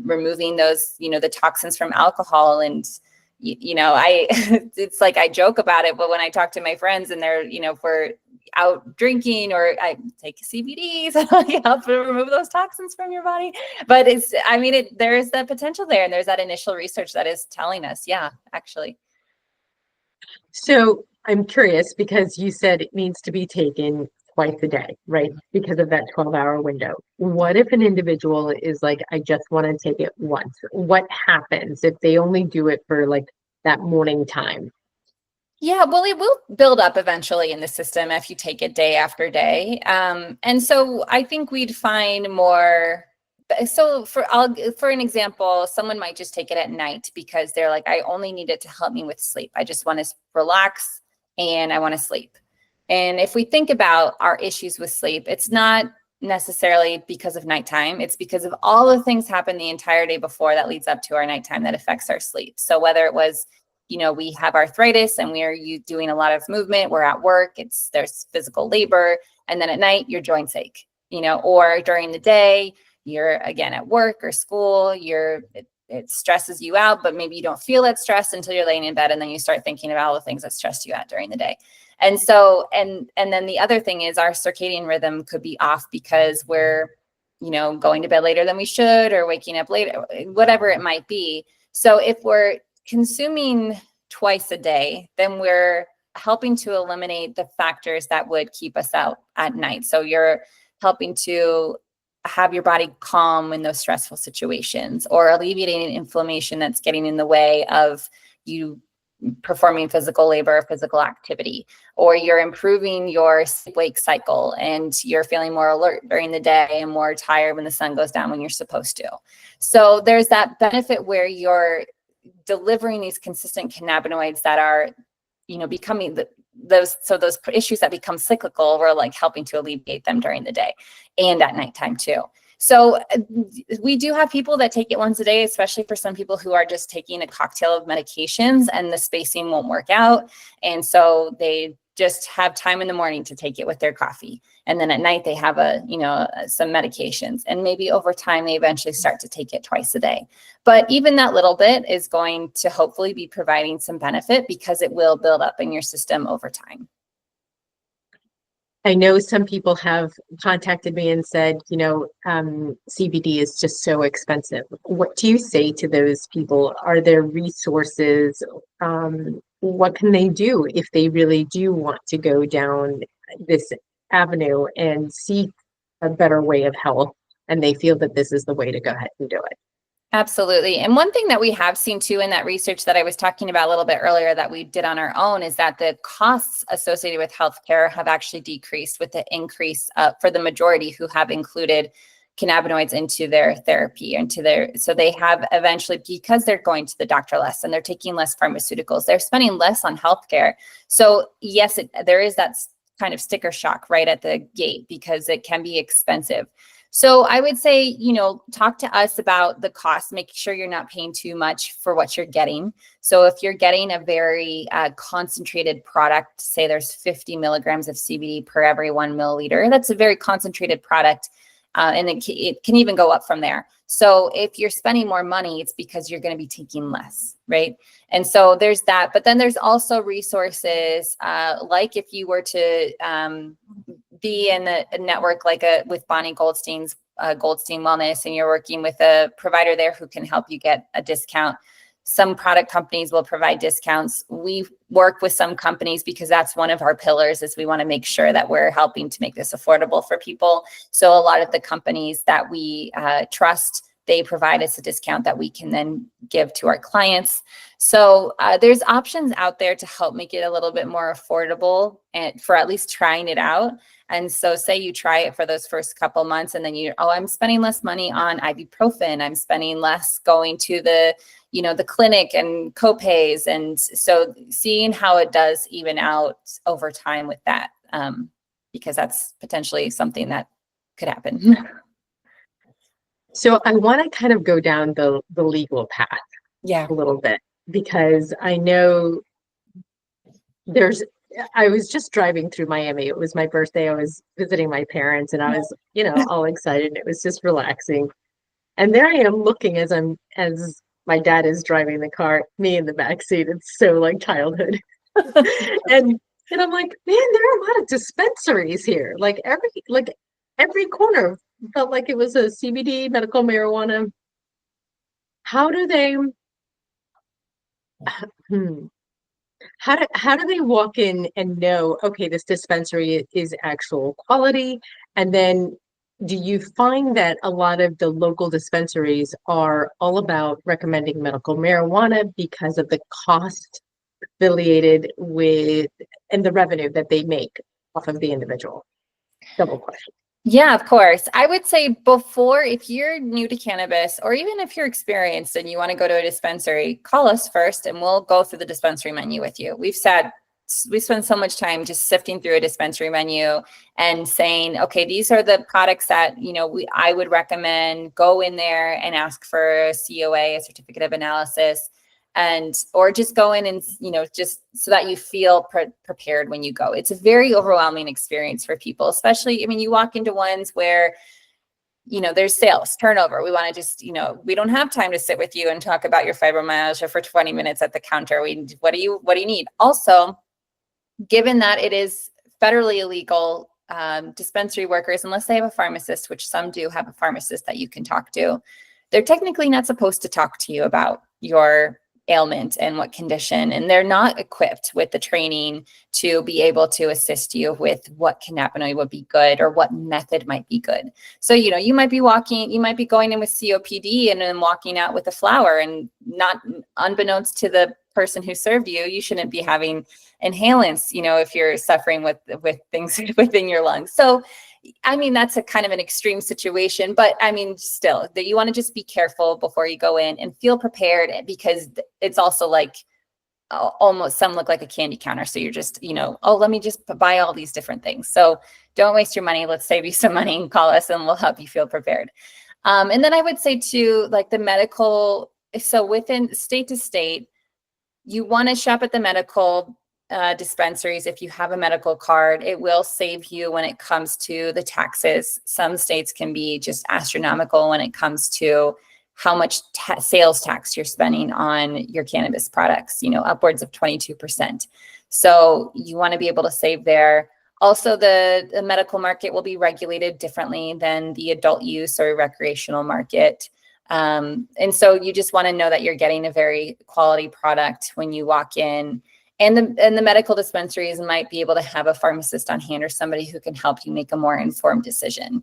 removing those, the toxins from alcohol. And it's like I joke about it, but when I talk to my friends and they're, if we're out drinking, or I take CBDs, I help remove those toxins from your body. But there is that potential there, and there's that initial research that is telling us, yeah, actually. So I'm curious, because you said it needs to be taken twice a day, right? Because of that 12-hour window. What if an individual is like, I just want to take it once? What happens if they only do it for like that morning time? Yeah, well, it will build up eventually in the system if you take it day after day. And so I think we'd find more. So for an example, someone might just take it at night because they're like, I only need it to help me with sleep. I just want to relax and I want to sleep. And if we think about our issues with sleep, it's not necessarily because of nighttime. It's because of all the things happen the entire day before that leads up to our nighttime that affects our sleep. So whether it was, we have arthritis and we are doing a lot of movement, we're at work, there's physical labor, and then at night your joints ache, or during the day, you're again at work or school, it stresses you out, but maybe you don't feel that stress until you're laying in bed, and then you start thinking about all the things that stressed you out during the day. And so, and then the other thing is our circadian rhythm could be off because we're, going to bed later than we should, or waking up later, whatever it might be. So if we're consuming twice a day, then we're helping to eliminate the factors that would keep us out at night. So you're helping to have your body calm in those stressful situations, or alleviating inflammation that's getting in the way of you performing physical labor or physical activity, or you're improving your sleep-wake cycle and you're feeling more alert during the day and more tired when the sun goes down when you're supposed to. So there's that benefit where you're delivering these consistent cannabinoids that are, becoming those issues that become cyclical, we're like helping to alleviate them during the day and at nighttime too. So we do have people that take it once a day, especially for some people who are just taking a cocktail of medications and the spacing won't work out. And so they just have time in the morning to take it with their coffee. And then at night they have some medications, and maybe over time they eventually start to take it twice a day. But even that little bit is going to hopefully be providing some benefit because it will build up in your system over time. I know some people have contacted me and said, CBD is just so expensive. What do you say to those people? Are there resources? What can they do if they really do want to go down this avenue and seek a better way of health, and they feel that this is the way to go ahead and do it? Absolutely. And one thing that we have seen too in that research that I was talking about a little bit earlier that we did on our own is that the costs associated with healthcare have actually decreased with the increase for the majority who have included cannabinoids into their therapy, so they have eventually, because they're going to the doctor less and they're taking less pharmaceuticals, they're spending less on healthcare. So yes, there is that kind of sticker shock right at the gate because it can be expensive. So I would say, you know, talk to us about the cost, make sure you're not paying too much for what you're getting. So if you're getting a very concentrated product, say there's 50 milligrams of CBD per every 1 milliliter, that's a very concentrated product. And it can even go up from there. So if you're spending more money, it's because you're going to be taking less, right? And so there's that. But then there's also resources, like if you were to be in a network like with Bonnie Goldstein's Goldstein Wellness, and you're working with a provider there who can help you get a discount. Some product companies will provide discounts. We work with some companies because that's one of our pillars, is we want to make sure that we're helping to make this affordable for people. So a lot of the companies that we trust, they provide us a discount that we can then give to our clients. So there's options out there to help make it a little bit more affordable and for at least trying it out. And so say you try it for those first couple months and then I'm spending less money on ibuprofen. I'm spending less going to the clinic and copays. And so seeing how it does even out over time with that, because that's potentially something that could happen. So I want to kind of go down the legal path a little bit, because I know I was just driving through Miami. It was my birthday. I was visiting my parents and I was, all excited. It was just relaxing. And there I am looking as my dad is driving the car, me in the back seat. It's so like childhood. and I'm like, man, there are a lot of dispensaries here. Like every corner felt like it was a CBD, medical marijuana. How do they how do they walk in and know, okay, this dispensary is actual quality? And then do you find that a lot of the local dispensaries are all about recommending medical marijuana because of the cost affiliated with and the revenue that they make off of the individual? Double question. Yeah, of course. I would say before, if you're new to cannabis, or even if you're experienced and you want to go to a dispensary, call us first and we'll go through the dispensary menu with you. We spend so much time just sifting through a dispensary menu and saying, okay, these are the products that, I would recommend. Go in there and ask for a COA, a certificate of analysis, or just go in and, just so that you feel prepared when you go. It's a very overwhelming experience for people, especially, you walk into ones where, there's sales turnover. We want to just, we don't have time to sit with you and talk about your fibromyalgia for 20 minutes at the counter. What do you need? Also, given that it is federally illegal, dispensary workers, unless they have a pharmacist, which some do have a pharmacist that you can talk to, they're technically not supposed to talk to you about your ailment and what condition, and they're not equipped with the training to be able to assist you with what cannabinoid would be good or what method might be good. So, you might be going in with COPD and then walking out with a flower, and not unbeknownst to the person who served you, you shouldn't be having inhalants, if you're suffering with things within your lungs. So that's a kind of an extreme situation, but still, that you want to just be careful before you go in and feel prepared, because it's also like almost some look like a candy counter. So you're just, let me just buy all these different things. So don't waste your money. Let's save you some money and call us and we'll help you feel prepared. And then I would say too, like the medical, so within state to state, you want to shop at the medical dispensaries. If you have a medical card, it will save you when it comes to the taxes. Some states can be just astronomical when it comes to how much sales tax you're spending on your cannabis products, upwards of 22%. So you want to be able to save there. Also, the medical market will be regulated differently than the adult use or recreational market. And so you just want to know that you're getting a very quality product when you walk in. And the medical dispensaries might be able to have a pharmacist on hand or somebody who can help you make a more informed decision.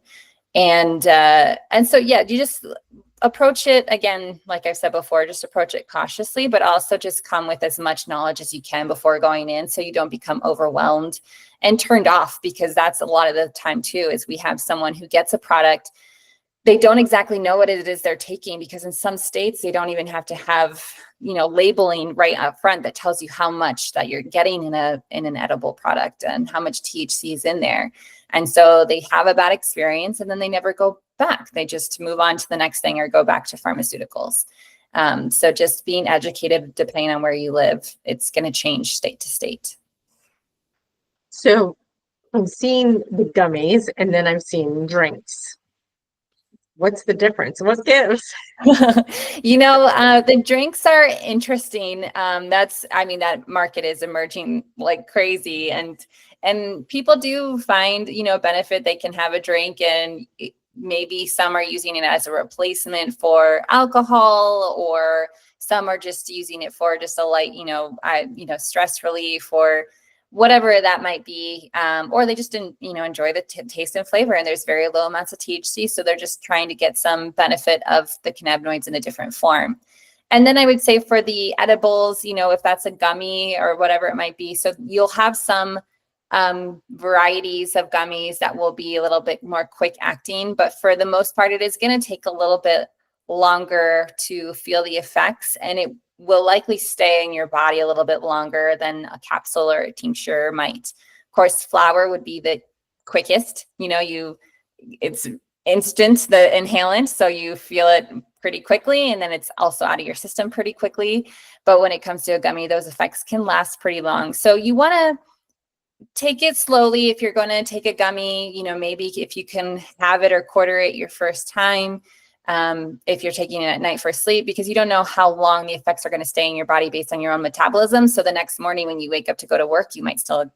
And so, yeah, you just approach it, again, like I said before, just approach it cautiously, but also just come with as much knowledge as you can before going in, so you don't become overwhelmed and turned off, because that's a lot of the time too, is we have someone who gets a product, they don't exactly know what it is they're taking, because in some states they don't even have to have, labeling right up front that tells you how much that you're getting in an edible product and how much THC is in there. And so they have a bad experience and then they never go back. They just move on to the next thing or go back to pharmaceuticals. So just being educated, depending on where you live, it's going to change state to state. So I've seen the gummies and then I've seen drinks. What's the difference? What gives? The drinks are interesting. That market is emerging like crazy, and people do find, benefit. They can have a drink, and maybe some are using it as a replacement for alcohol, or some are just using it for just a light, stress relief, or whatever that might be, or they just didn't, enjoy the taste and flavor, and there's very low amounts of THC, so they're just trying to get some benefit of the cannabinoids in a different form. And then I would say for the edibles, if that's a gummy or whatever it might be, so you'll have some varieties of gummies that will be a little bit more quick acting, but for the most part, it is going to take a little bit longer to feel the effects, and it will likely stay in your body a little bit longer than a capsule or a tincture might. Of course, flower would be the quickest. It's instant, the inhalant, so you feel it pretty quickly, and then it's also out of your system pretty quickly. But when it comes to a gummy, those effects can last pretty long. So you want to take it slowly. If you're going to take a gummy, maybe if you can have it or quarter it your first time. If you're taking it at night for sleep, because you don't know how long the effects are going to stay in your body based on your own metabolism. So the next morning when you wake up to go to work, you might still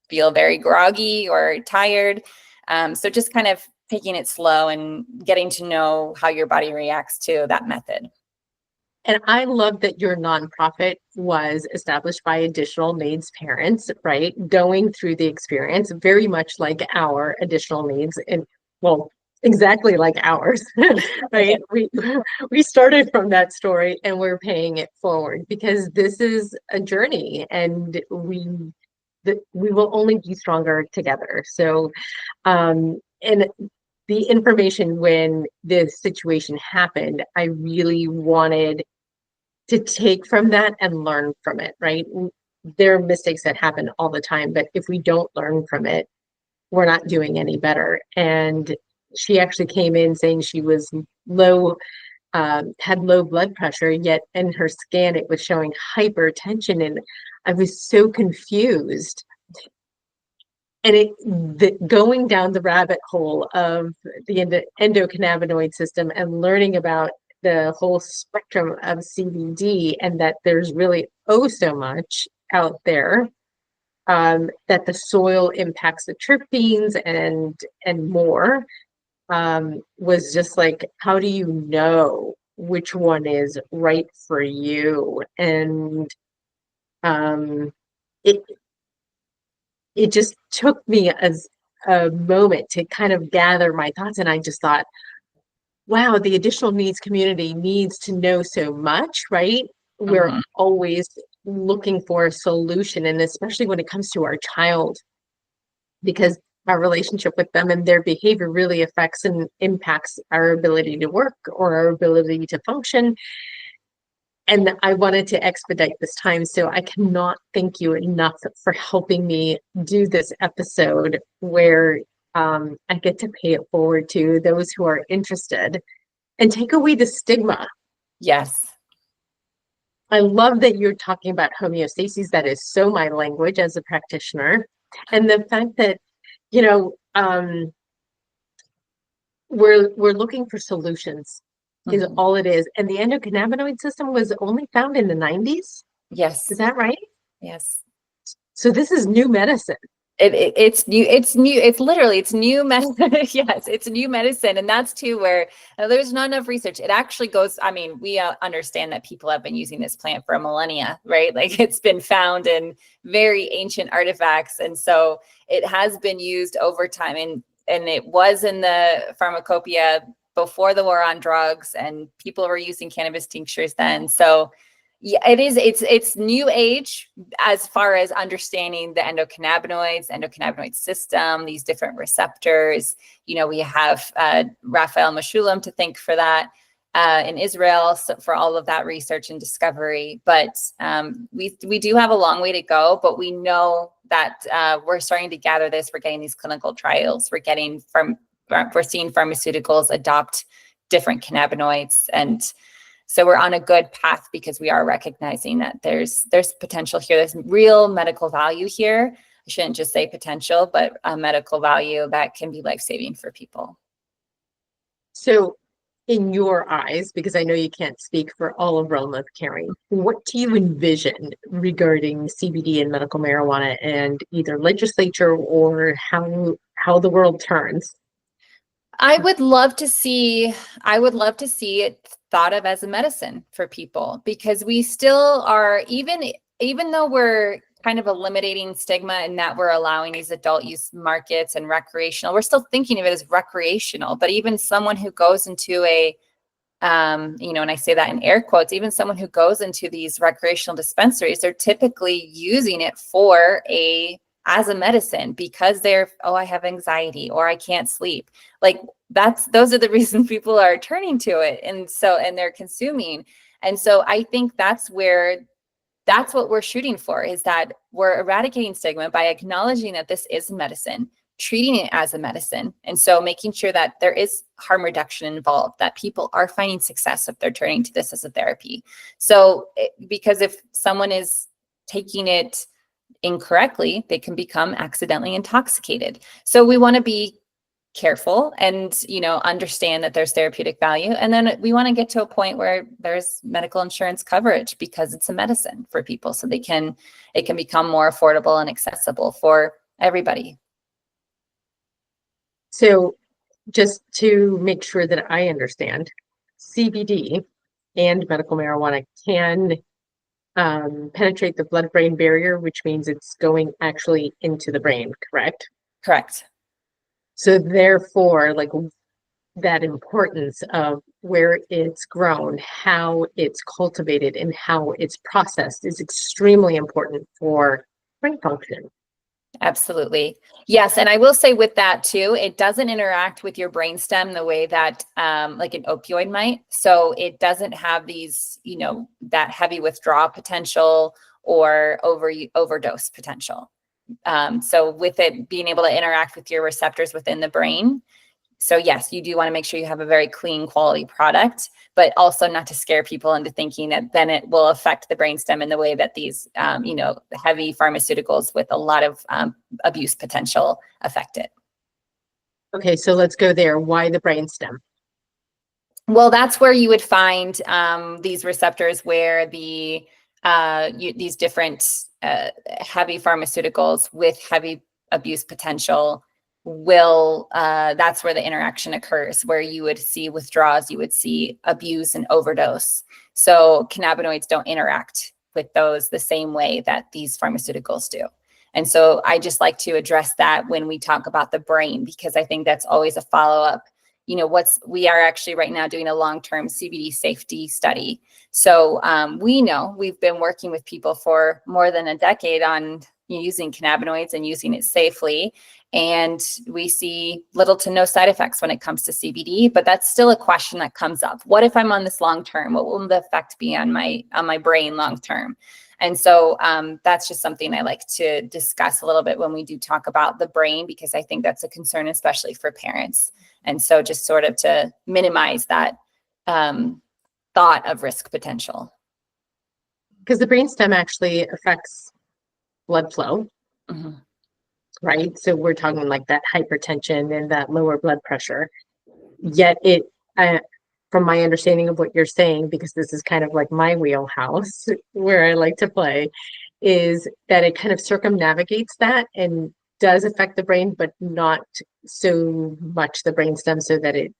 feel very groggy or tired. So just kind of taking it slow and getting to know how your body reacts to that method. And I love that your nonprofit was established by additional needs parents, right? Going through the experience, very much like our additional needs, and exactly like ours, right? We started from that story and we're paying it forward because this is a journey, and we will only be stronger together. So, and the information when this situation happened, I really wanted to take from that and learn from it, right? There are mistakes that happen all the time, but if we don't learn from it, we're not doing any better. And she actually came in saying she was low, had low blood pressure, yet in her scan it was showing hypertension, and I was so confused. And going down the rabbit hole of the endocannabinoid system and learning about the whole spectrum of CBD, and that there's really so much out there, that the soil impacts the terpenes and more, was just like, how do you know which one is right for you? And it just took me as a moment to kind of gather my thoughts, and I just thought, wow, the additional needs community needs to know so much, right? We're always looking for a solution, and especially when it comes to our child, because our relationship with them and their behavior really affects and impacts our ability to work or our ability to function. And I wanted to expedite this time, so I cannot thank you enough for helping me do this episode where I get to pay it forward to those who are interested and take away the stigma. Yes. I love that you're talking about homeostasis. That is so my language as a practitioner. And the fact that, we're looking for solutions is all it is. And the endocannabinoid system was only found in the 90s. Yes. Is that right? Yes. So this is new medicine. It's new. It's new medicine. Yes, it's new medicine. And that's too where there's not enough research. It actually goes, we understand that people have been using this plant for a millennia, right? Like it's been found in very ancient artifacts. And so it has been used over time, and it was in the pharmacopoeia before the war on drugs, and people were using cannabis tinctures then. So yeah, it's new age as far as understanding the endocannabinoid system, these different receptors. We have Raphael Mechoulam to thank for that in Israel, so for all of that research and discovery. But we do have a long way to go, but we know that we're starting to gather this. We're getting these clinical trials. We're getting from we're seeing pharmaceuticals adopt different cannabinoids. And so we're on a good path because we are recognizing that there's potential here. There's real medical value here. I shouldn't just say potential, but a medical value that can be life-saving for people. So in your eyes, because I know you can't speak for all of Realm of Caring, what do you envision regarding CBD and medical marijuana and either legislature or how the world turns? I would love to see it thought of as a medicine for people, because we still are, even though we're kind of eliminating stigma in that we're allowing these adult use markets and recreational, we're still thinking of it as recreational. But even someone who goes into a and I say that in air quotes, even someone who goes into these recreational dispensaries, they're typically using it as a medicine because I have anxiety or I can't sleep. Like those are the reasons people are turning to it. And they're consuming. And so I think that's what we're shooting for, is that we're eradicating stigma by acknowledging that this is medicine, treating it as a medicine. And so making sure that there is harm reduction involved, that people are finding success if they're turning to this as a therapy. So because if someone is taking it incorrectly, they can become accidentally intoxicated. So we want to be careful and, understand that there's therapeutic value. And then we want to get to a point where there's medical insurance coverage because it's a medicine for people. So it can become more affordable and accessible for everybody. So just to make sure that I understand, CBD and medical marijuana can penetrate the blood-brain barrier, which means it's going actually into the brain, correct? Correct. So therefore, like that importance of where it's grown, how it's cultivated, and how it's processed is extremely important for brain function. Absolutely. Yes. And I will say with that too, it doesn't interact with your brainstem the way that like an opioid might. So it doesn't have these, that heavy withdrawal potential or overdose potential. So with it being able to interact with your receptors within the brain. So yes, you do want to make sure you have a very clean quality product, but also not to scare people into thinking that then it will affect the brainstem in the way that these, heavy pharmaceuticals with a lot of abuse potential affect it. Okay, so let's go there. Why the brainstem? Well, that's where you would find these receptors where these different heavy pharmaceuticals with heavy abuse potential that's where the interaction occurs, where you would see withdrawals, you would see abuse and overdose. So cannabinoids don't interact with those the same way that these pharmaceuticals do. And so I just like to address that when we talk about the brain, because I think that's always a follow-up. We are actually right now doing a long-term CBD safety study. So we've been working with people for more than a decade on using cannabinoids and using it safely. And we see little to no side effects when it comes to CBD, but that's still a question that comes up. What if I'm on this long-term? What will the effect be on my brain long-term? And so that's just something I like to discuss a little bit when we do talk about the brain, because I think that's a concern, especially for parents. And so just sort of to minimize that thought of risk potential. Because the brainstem actually affects blood flow, right? So we're talking like that hypertension and that lower blood pressure. Yet from my understanding of what you're saying, because this is kind of like my wheelhouse where I like to play, is that it kind of circumnavigates that and does affect the brain, but not so much the brainstem, so that it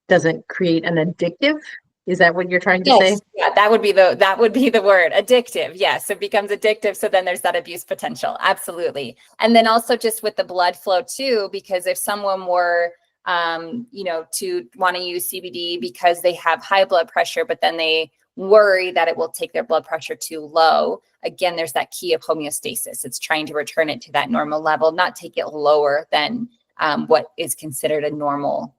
doesn't create an addictive. Is that what you're trying to say? Yeah, that would be the word, addictive. Yes, it becomes addictive. So then there's that abuse potential. Absolutely. And then also just with the blood flow too, because if someone were, to want to use CBD because they have high blood pressure, but then they worry that it will take their blood pressure too low. Again, there's that key of homeostasis. It's trying to return it to that normal level, not take it lower than what is considered a normal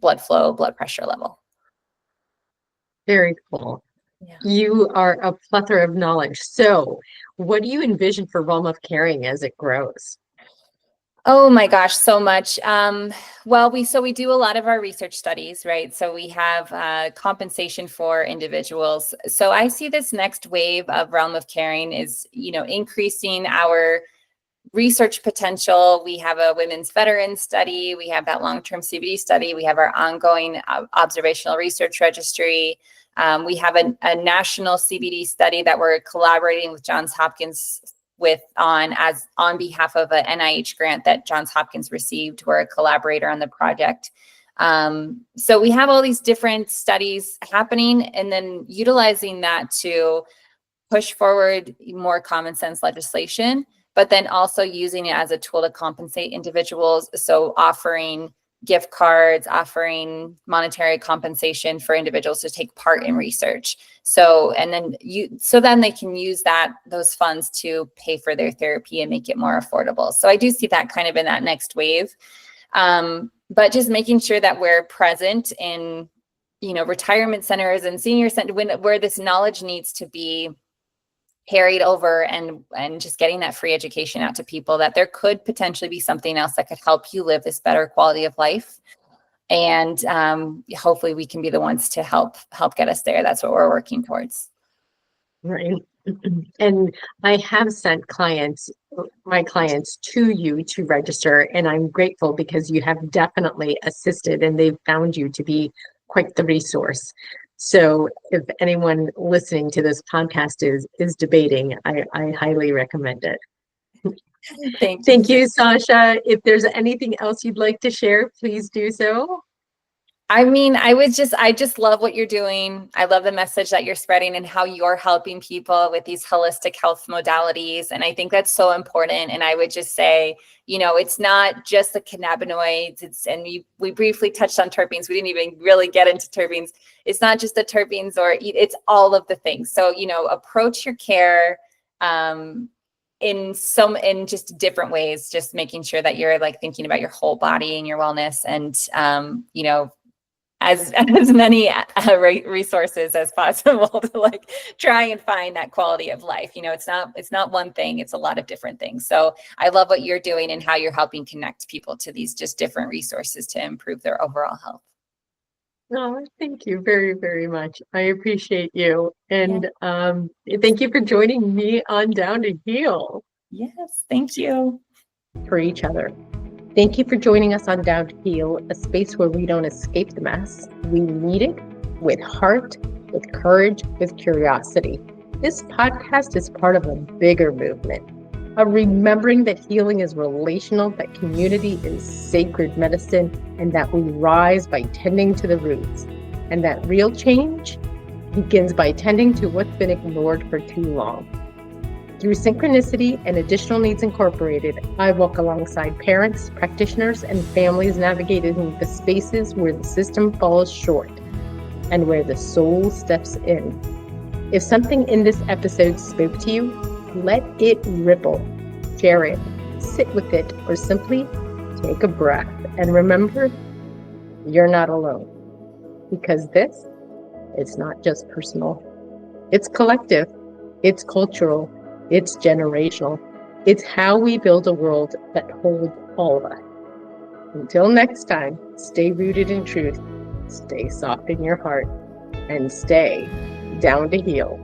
blood flow, blood pressure level. Very cool. Yeah. You are a plethora of knowledge. So what do you envision for Realm of Caring as it grows? Oh my gosh, so much. Well, we do a lot of our research studies, right? So we have compensation for individuals. So I see this next wave of realm of caring is, increasing our research potential. We have a women's veteran study. We have that long-term CBD study. We have our ongoing observational research registry. We have a national CBD study that we're collaborating with Johns Hopkins on behalf of an NIH grant that Johns Hopkins received. We're a collaborator on the project. So we have all these different studies happening, and then utilizing that to push forward more common sense legislation, but then also using it as a tool to compensate individuals. So offering gift cards, offering monetary compensation for individuals to take part in research. So then they can use those funds to pay for their therapy and make it more affordable. So I do see that kind of in that next wave. But just making sure that we're present in, retirement centers and senior centers where this knowledge needs to be carried over, and just getting that free education out to people that there could potentially be something else that could help you live this better quality of life. And hopefully we can be the ones to help get us there. That's what we're working towards. Right. And I have sent my clients to you to register, and I'm grateful because you have definitely assisted and they've found you to be quite the resource. So if anyone listening to this podcast is debating, I highly recommend it. Thank you, Sasha. If there's anything else you'd like to share, please do so. I mean, I just love what you're doing. I love the message that you're spreading and how you're helping people with these holistic health modalities. And I think that's so important. And I would just say, it's not just the cannabinoids. We briefly touched on terpenes. We didn't even really get into terpenes. It's not just the terpenes, it's all of the things. So, approach your care in just different ways, just making sure that you're thinking about your whole body and your wellness, and, as many resources as possible to try and find that quality of life. It's not one thing, it's a lot of different things. So I love what you're doing and how you're helping connect people to these just different resources to improve their overall health. Oh, thank you very, very much. I appreciate you. And thank you for joining me on Down to Heal. Yes, thank you. For each other. Thank you for joining us on Down to Heal, a space where we don't escape the mess. We meet it with heart, with courage, with curiosity. This podcast is part of a bigger movement, of remembering that healing is relational, that community is sacred medicine, and that we rise by tending to the roots. And that real change begins by tending to what's been ignored for too long. Through Synchronicity and Additional Needs Incorporated, I walk alongside parents, practitioners, and families navigating the spaces where the system falls short and where the soul steps in. If something in this episode spoke to you, let it ripple, share it, sit with it, or simply take a breath. And remember, you're not alone. Because this, it's not just personal. It's collective. It's cultural. It's generational. It's how we build a world that holds all of us. Until next time, stay rooted in truth, stay soft in your heart, and stay down to heal.